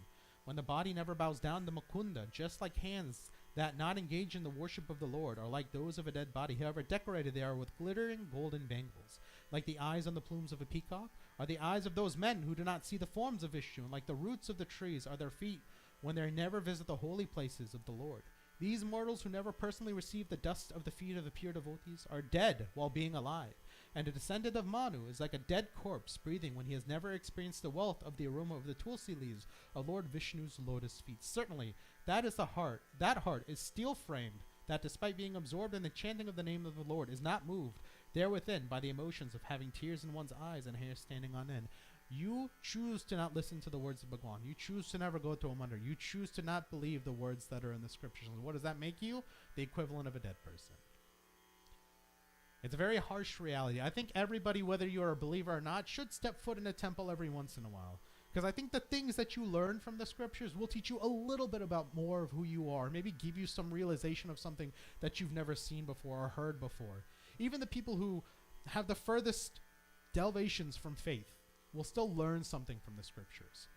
When the body never bows down to Mukunda, just like hands that not engage in the worship of the Lord are like those of a dead body. However decorated they are with glittering golden bangles. Like the eyes on the plumes of a peacock are the eyes of those men who do not see the forms of Vishnu, and like the roots of the trees are their feet when they never visit the holy places of the Lord. These mortals who never personally receive the dust of the feet of the pure devotees are dead while being alive, and a descendant of Manu is like a dead corpse breathing when he has never experienced the wealth of the aroma of the tulsi leaves of Lord Vishnu's lotus feet. Certainly, that is the heart. That heart is steel-framed, that despite being absorbed in the chanting of the name of the Lord is not moved there within by the emotions of having tears in one's eyes and hair standing on end. You choose to not listen to the words of Bhagwan. You choose to never go to a mandir. You choose to not believe the words that are in the scriptures. And what does that make you? The equivalent of a dead person. It's a very harsh reality. I think everybody, whether you're a believer or not, should step foot in a temple every once in a while. Because I think the things that you learn from the scriptures will teach you a little bit about more of who you are, maybe give you some realization of something that you've never seen before or heard before. Even the people who have the furthest derivations from faith will still learn something from the scriptures.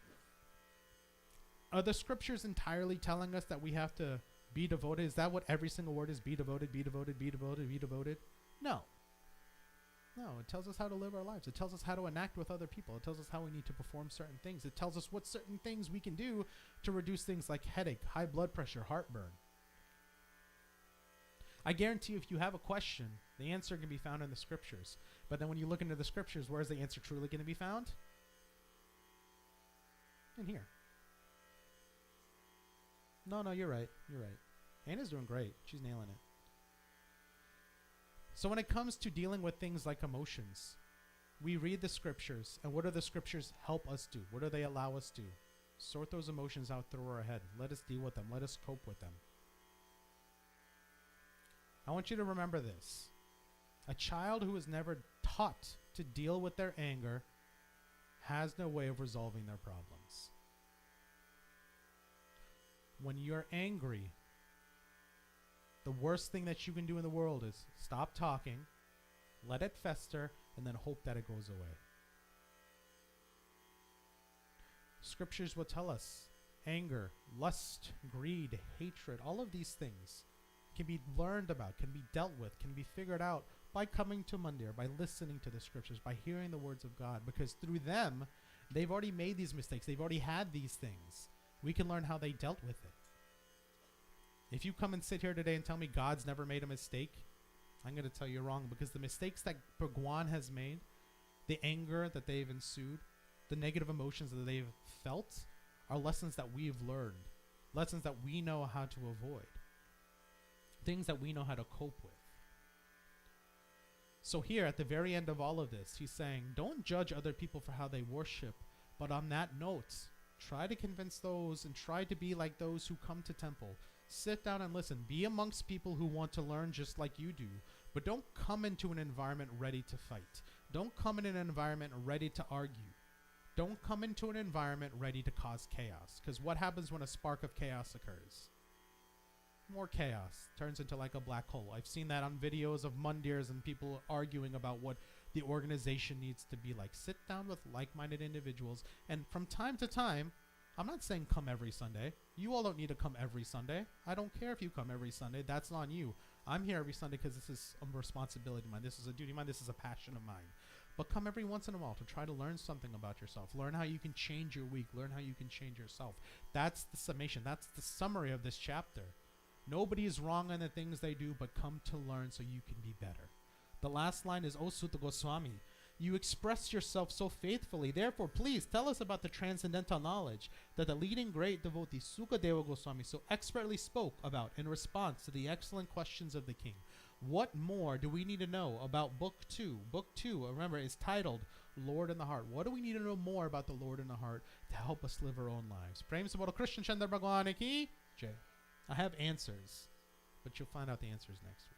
Are the scriptures entirely telling us that we have to be devoted? Is that what every single word is? Be devoted, be devoted, be devoted, be devoted? No. No, it tells us how to live our lives. It tells us how to enact with other people. It tells us how we need to perform certain things. It tells us what certain things we can do to reduce things like headache, high blood pressure, heartburn. I guarantee if you have a question, the answer can be found in the scriptures. But then when you look into the scriptures, where is the answer truly going to be found? In here. No, you're right. You're right. Anna's doing great. She's nailing it. So when it comes to dealing with things like emotions, we read the scriptures, and what do the scriptures help us do? What do they allow us to do? Sort those emotions out through our head. Let us deal with them. Let us cope with them. I want you to remember this. A child who is never taught to deal with their anger has no way of resolving their problems. When you're angry, the worst thing that you can do in the world is stop talking, let it fester, and then hope that it goes away. Scriptures will tell us anger, lust, greed, hatred, all of these things can be learned about, can be dealt with, can be figured out by coming to Mandir, by listening to the scriptures, by hearing the words of God, because through them, they've already made these mistakes. They've already had these things. We can learn how they dealt with it. If you come and sit here today and tell me God's never made a mistake, I'm going to tell you wrong, because the mistakes that Bhagwan has made, the anger that they've ensued, the negative emotions that they've felt are lessons that we've learned, lessons that we know how to avoid, things that we know how to cope with. So here at the very end of all of this, he's saying, don't judge other people for how they worship, but on that note, try to convince those and try to be like those who come to temple. Sit down and listen. Be amongst people who want to learn just like you do. But don't come into an environment ready to fight. Don't come in an environment ready to argue. Don't come into an environment ready to cause chaos. Because what happens when a spark of chaos occurs? More chaos. Turns into like a black hole. I've seen that on videos of mandirs and people arguing about what the organization needs to be like. Sit down with like-minded individuals. And from time to time, I'm not saying come every Sunday. You all don't need to come every Sunday. I don't care if you come every Sunday. That's on you. I'm here every Sunday because this is a responsibility of mine. This is a duty of mine. This is a passion of mine. But come every once in a while to try to learn something about yourself. Learn how you can change your week. Learn how you can change yourself. That's the summation. That's the summary of this chapter. Nobody is wrong in the things they do, but come to learn so you can be better. The last line is, O Sutta Goswami, you express yourself so faithfully. Therefore, please tell us about the transcendental knowledge that the leading great devotee Sukadeva Goswami so expertly spoke about in response to the excellent questions of the king. What more do we need to know about Book 2? Book 2, remember, is titled Lord in the Heart. What do we need to know more about the Lord in the Heart to help us live our own lives? Prem Sabolo Krishna Chandra Bhagwan Ki Jai. I have answers, but you'll find out the answers next week.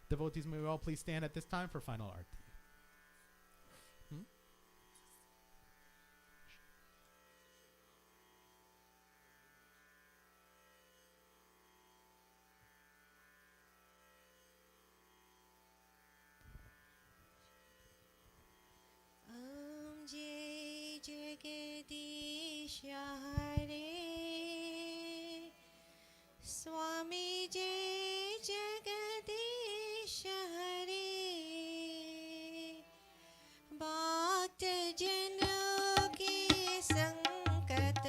Devotees, may we all please stand at this time for final arti. Jai Jagadish Hare Swami Jai Jagadish Hare Bhakta Jano Ki Sankat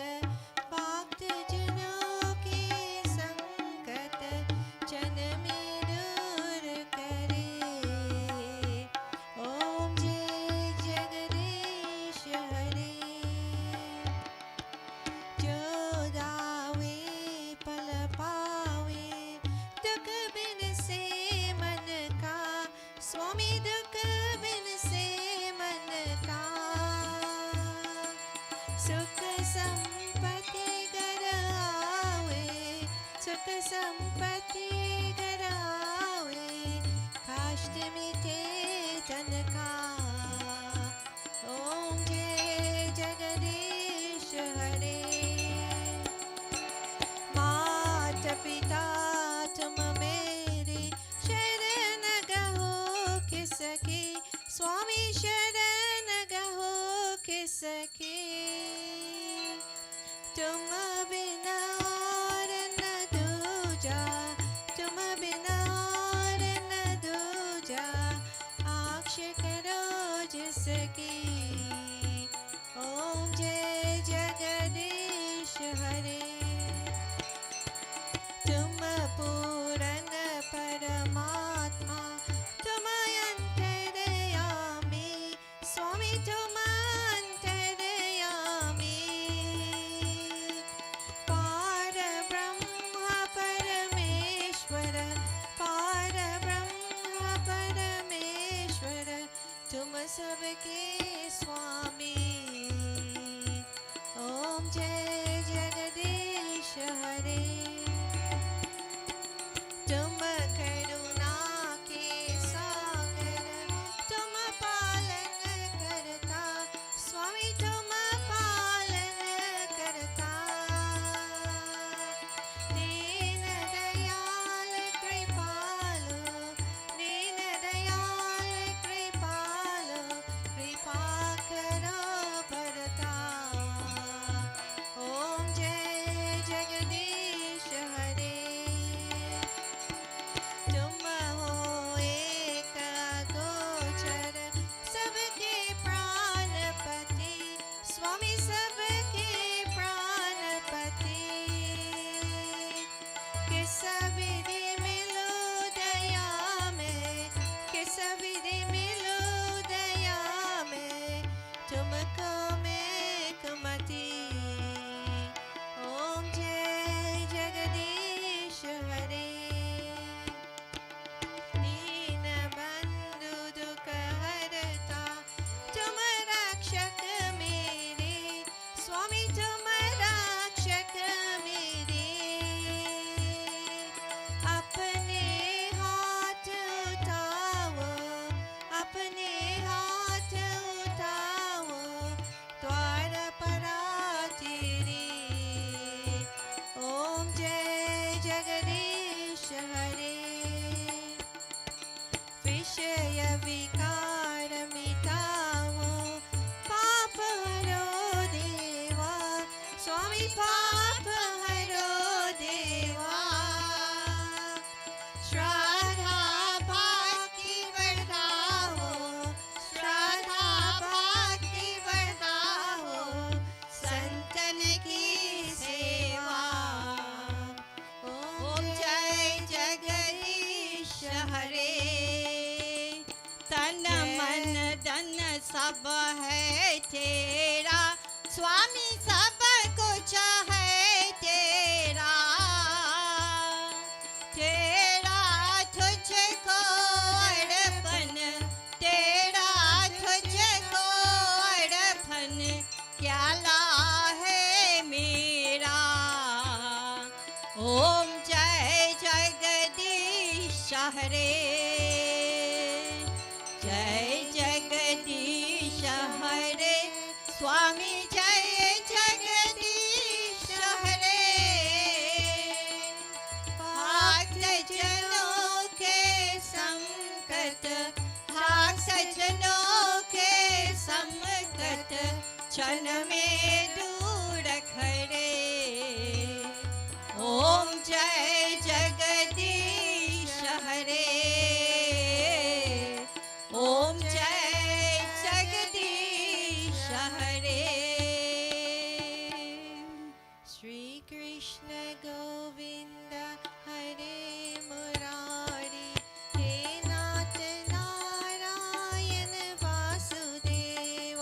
Bhakta Jano Ki Sankat Janame Dur Kare Om Jai Jagadish Hare Jo dawe pal pawe duk bin se man ka Swami duk bin se man ka Sukh sampati garawe Sukh sampati garawe Kasht mite tan ka Om Jai Jagadish हरे विषय विकार मिटाओ पाप हरो देवा स्वामी पाप हरो देवा श्रद्धा भक्ति बढ़ाओ श्रद्धा भक्ति बढ़ाओ संतन की सेवा ओम जय जगदीश हरे तन मन धन सब है तेरा स्वामी सब कुछ है तेरा तेरा तुझको अर्पण तेरा तुझको अर्पण क्या ला है मेरा ओम जय जगदीश हरे जय जगदीश हरे स्वामी जय जगदीश हरे भक्त जनों के संकट भक्त जनों के संकट क्षण में दूर खड़े ओम जय जगदीश हरे ओम जय जगदीश हरे श्री कृष्ण गोविंद हरे मुरारी हे नाथ नारायण वासुदेव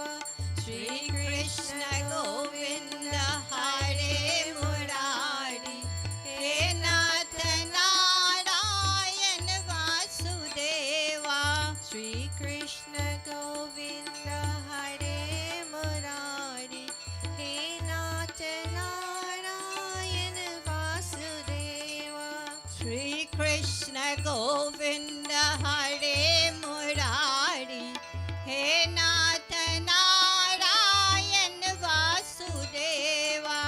श्री कृष्ण गोविंद हरे मुरारी हे नाथ नारायण वासुदेवा श्री कृष्ण गोविंद हरे मुरारी हे नाथ नारायण वासुदेवा श्री कृष्ण गोविंद हरे मुरारी हे नाथ नारायण वासुदेवा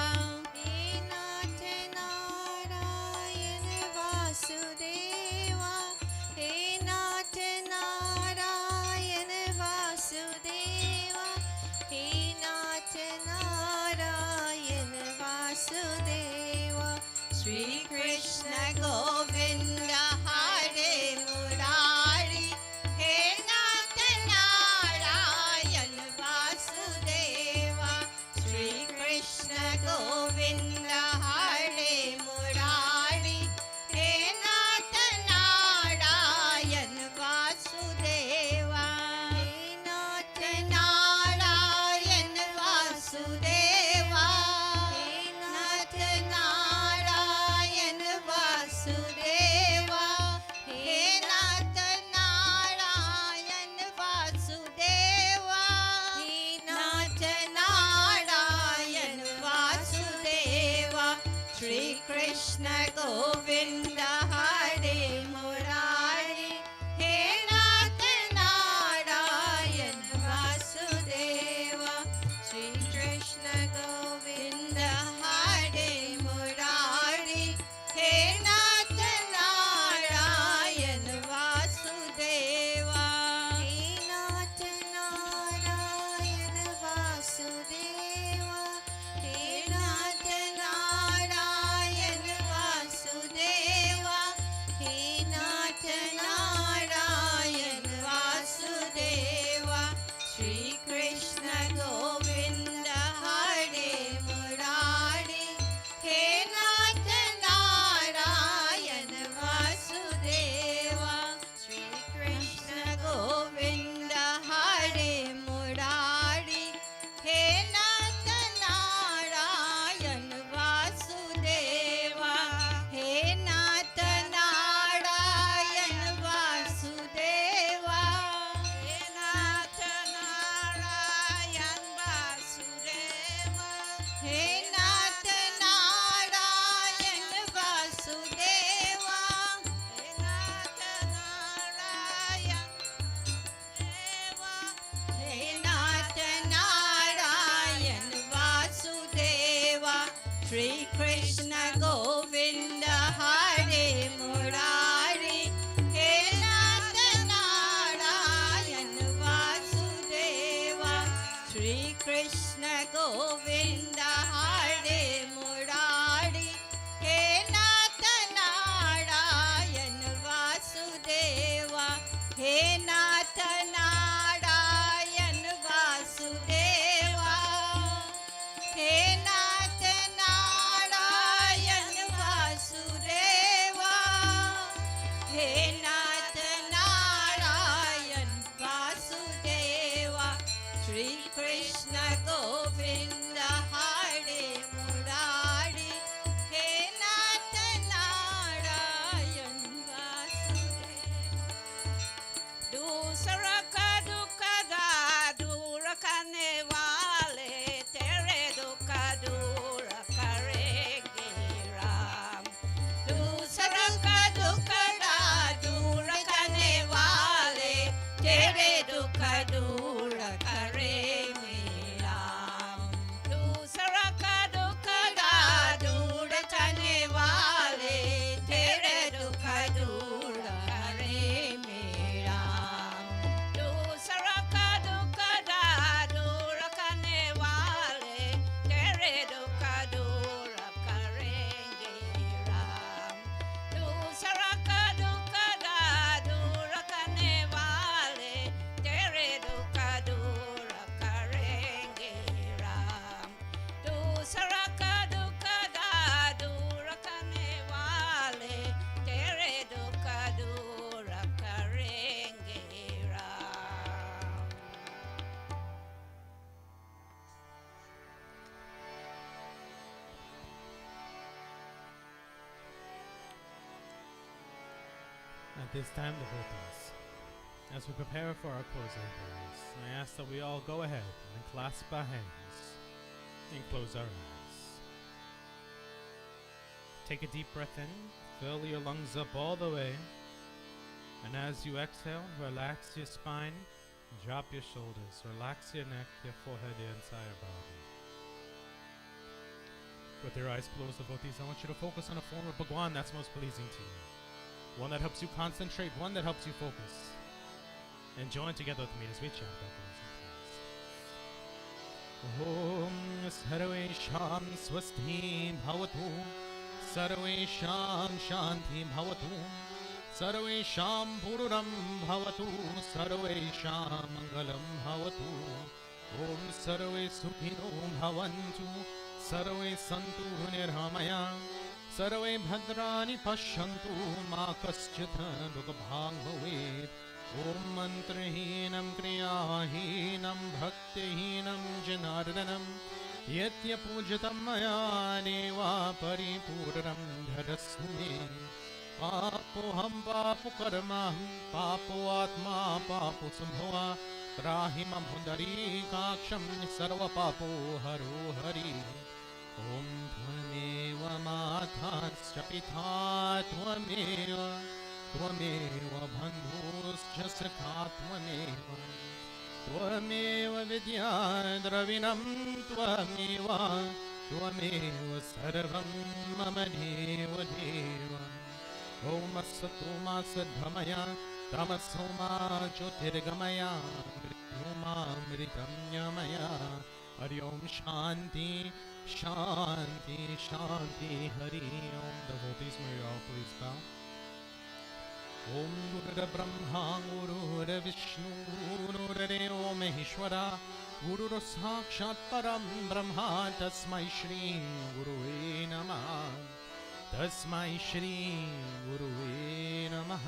हे नाथ नारायण वासुदेवा हे नाथ नारायण वासुदेवा हे नाथ नारायण वासुदेवा श्री कृष्ण गोविंद हरे मुरारी हे नाथ नारायण वासुदेवा श्री कृष्ण गोविंद हरे मुरारी हे नाथ नारायण वासुदेवा हे नाथ नारायण वासुदेवा हे नाथ नारायण वासुदेवा हे नाथ नारायण वासुदेवा हे नाथ नारायण वासुदेवा श्री कृष्ण गोविंद हरे मुरारी हे नाथ नारायण वासुदेवा श्री कृष्ण गोविंद हरे मुरारी हे नाथ नारायण वासुदेवा हे नाथ नारायण वासुदेवा हे नाथ Narayan Vasudeva At this time, devotees, as we prepare for our closing prayers, I ask that we all go ahead and clasp our hands and close our eyes. Take a deep breath in, fill your lungs up all the way, and as you exhale, relax your spine, drop your shoulders, relax your neck, your forehead, your entire body. With your eyes closed, devotees, I want you to focus on a form of Bhagwan that's most pleasing to you. One that helps you concentrate, one that helps you focus. And join together with me as we chant our closing prayers. Om Sarvesham Swasti Bhavatu, Sarvesham Shanti Bhavatu, Sarvesham Pururam Bhavatu, Sarvesham Mangalam Bhavatu, Om Sarve Sukhino Bhavantu, Sarve Santu Nirhamaya, Sarve Bhadrani Pashyantu, Ma Kaschit Dukhabhag Bhavet. Om Mantrahinam Kriyahinam Bhaktihinam Janardanam Yatya Pujatam Maya Deva Paripurram Dharasme Papoham Papu Karmaham Papu Atma Papu Sambhava Trahimam Hundari Kaksham Sarva Papu Haru Hari Om Tvameva Mathascha Pitha Tvameva Tvameva bandhuscha sakha tvameva Tvameva vidya dravinam Tvameva Tvameva sarvam mama deva deva Om asatoma sadhamaya Tamasoma jyotirgamaya Mritoma mritam nyamaya Hari Om Shanti Shanti Shanti Hari Om. Devotees, may you all please bow. Om Gurura Brahma Gurura Vishnu Gurura Deva Maheshwara Gurura Sakshat Param Brahma Tasmai Shri Guruve Namah Tasmai Shri Guruve Namah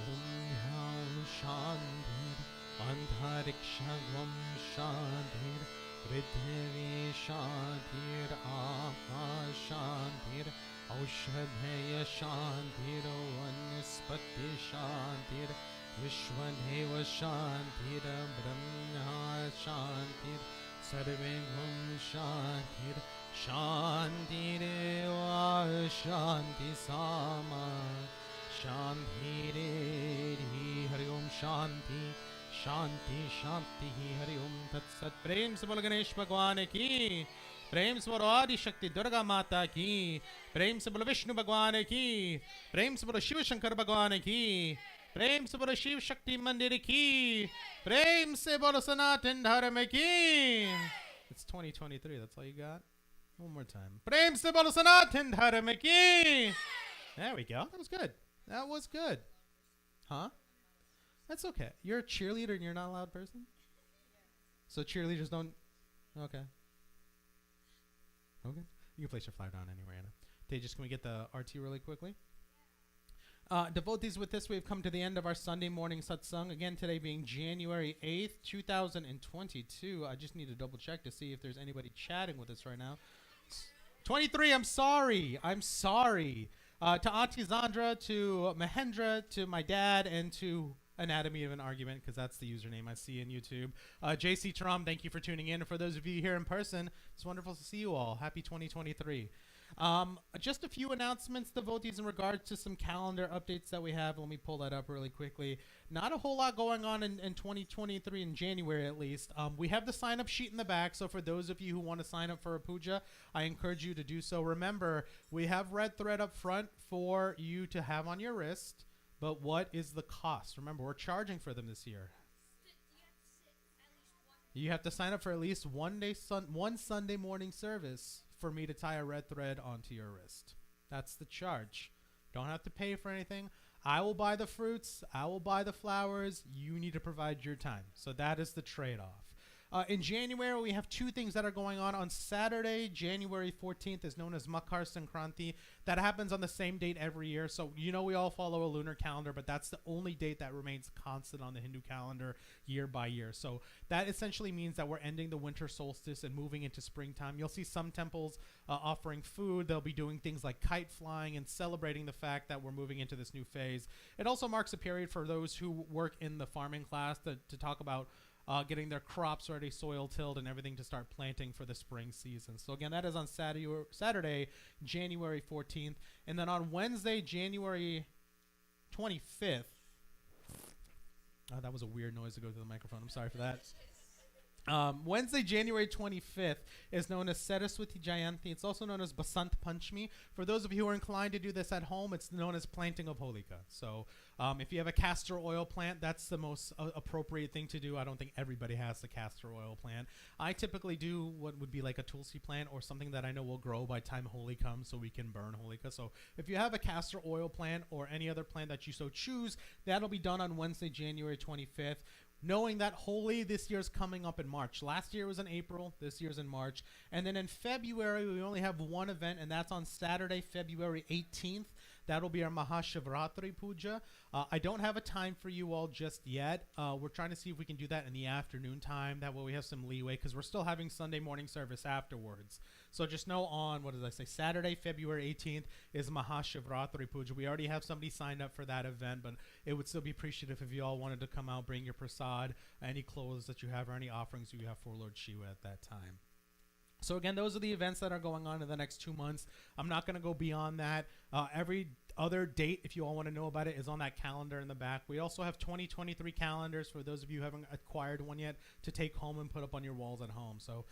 Om Dham Shantir Antharikshagvam Shantir Prithvi Shantir Apa Shantir Aushadhaya Shantir Vanaspati Shantir Vishwadeva Shantir Brahma Shantir Sarvegam Shantir Shantireva Shanti Sama Shantireri Hari Om Shanti Shanti Shanti Hari Om Tat Sat. Prem se bol Ganesh Bhagwan ki, Prem se bolo Adi Shakti Durga Mata ki, Prem se bolo Vishnu Bhagwan ki, Prem se bolo Shiva Shankar Bhagwan ki, Prem se bolo Shiv Shakti Mandir ki, Prem se bolo Sanatana Dharma ki. It's 2023, that's all you got? One more time. Prem se bolo Sanatana Dharma ki. There we go. That was good. That was good. Huh? That's okay. You're a cheerleader and you're not a loud person? So cheerleaders don't... Okay. Okay. You can place your flag down anyway, Anna. Tejas, can we get the RT really quickly? Devotees, with this, we've come to the end of our Sunday morning satsang. Again, today being January 8th, 2022. I just need to double check to see if there's anybody chatting with us right now. 23, I'm sorry. I'm sorry. To Auntie Zandra, to Mahendra, to my dad, and to Anatomy of an Argument, because that's the username I see in YouTube. JC Taram, thank you for tuning in. And for those of you here in person, it's wonderful to see you all. Happy 2023. Just a few announcements, devotees, in regards to some calendar updates that we have. Let me pull that up really quickly. Not a whole lot going on in 2023, in January at least. We have the sign-up sheet in the back, so for those of you who want to sign up for a puja, I encourage you to do so. Remember, we have red thread up front for you to have on your wrist, but what is the cost? Remember, we're charging for them this year. You have to sign up for at least one Sunday morning service for me to tie a red thread onto your wrist. That's the charge. Don't have to pay for anything. I will buy the fruits. I will buy the flowers. You need to provide your time. So that is the trade-off. In January, we have two things that are going on. On Saturday, January 14th, is known as Makar Sankranti. That happens on the same date every year. So, we all follow a lunar calendar, but that's the only date that remains constant on the Hindu calendar year by year. So that essentially means that we're ending the winter solstice and moving into springtime. You'll see some temples offering food. They'll be doing things like kite flying and celebrating the fact that we're moving into this new phase. It also marks a period for those who work in the farming class to talk about getting their crops ready, soil tilled, and everything to start planting for the spring season. So again, that is on Saturday, January 14th. And then on Wednesday, January 25th. Oh, that was a weird noise to go through the microphone. I'm sorry for that. Wednesday, January 25th is known as Saraswati Jayanti. It's also known as Basant Panchami. For those of you who are inclined to do this at home, it's known as planting of Holika. So if you have a castor oil plant, that's the most appropriate thing to do. I don't think everybody has a castor oil plant. I typically do what would be like a tulsi plant or something that I know will grow by time Holi comes so we can burn Holika. So if you have a castor oil plant or any other plant that you so choose, that'll be done on Wednesday, January 25th. Knowing that Holi this year's coming up in March. Last year was in April. This year's in March. And then in February, we only have one event, and that's on Saturday, February 18th. That'll be our Mahashivratri Puja. I don't have a time for you all just yet. We're trying to see if we can do that in the afternoon time. That way we have some leeway because we're still having Sunday morning service afterwards. So just know on, Saturday, February 18th is Mahashivratri Puja. We already have somebody signed up for that event, but it would still be appreciative if you all wanted to come out, bring your prasad, any clothes that you have, or any offerings you have for Lord Shiva at that time. So again, those are the events that are going on in the next 2 months. I'm not going to go beyond that. Every other date, if you all want to know about it, is on that calendar in the back. We also have 2023 calendars for those of you who haven't acquired one yet to take home and put up on your walls at home. So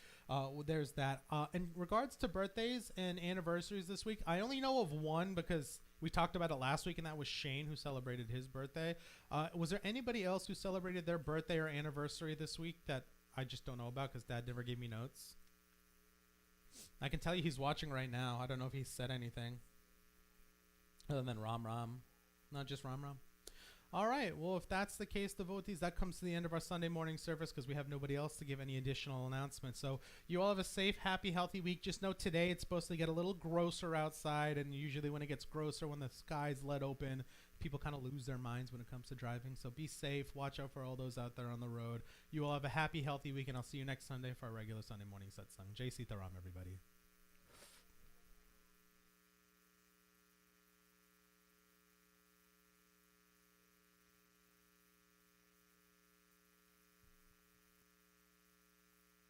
there's that. In regards to birthdays and anniversaries this week, I only know of one because we talked about it last week, and that was Shane, who celebrated his birthday. Was there anybody else who celebrated their birthday or anniversary this week that I just don't know about because Dad never gave me notes? I can tell you he's watching right now. I don't know if he said anything other than Ram Ram. Not just Ram Ram. All right. Well, if that's the case, devotees, that comes to the end of our Sunday morning service because we have nobody else to give any additional announcements. So you all have a safe, happy, healthy week. Just know today it's supposed to get a little grosser outside, and usually when it gets grosser, when the sky's let open, people kind of lose their minds when it comes to driving. So be safe. Watch out for all those out there on the road. You all have a happy, healthy week, and I'll see you next Sunday for our regular Sunday morning satsang. Jai Sita Ram, everybody.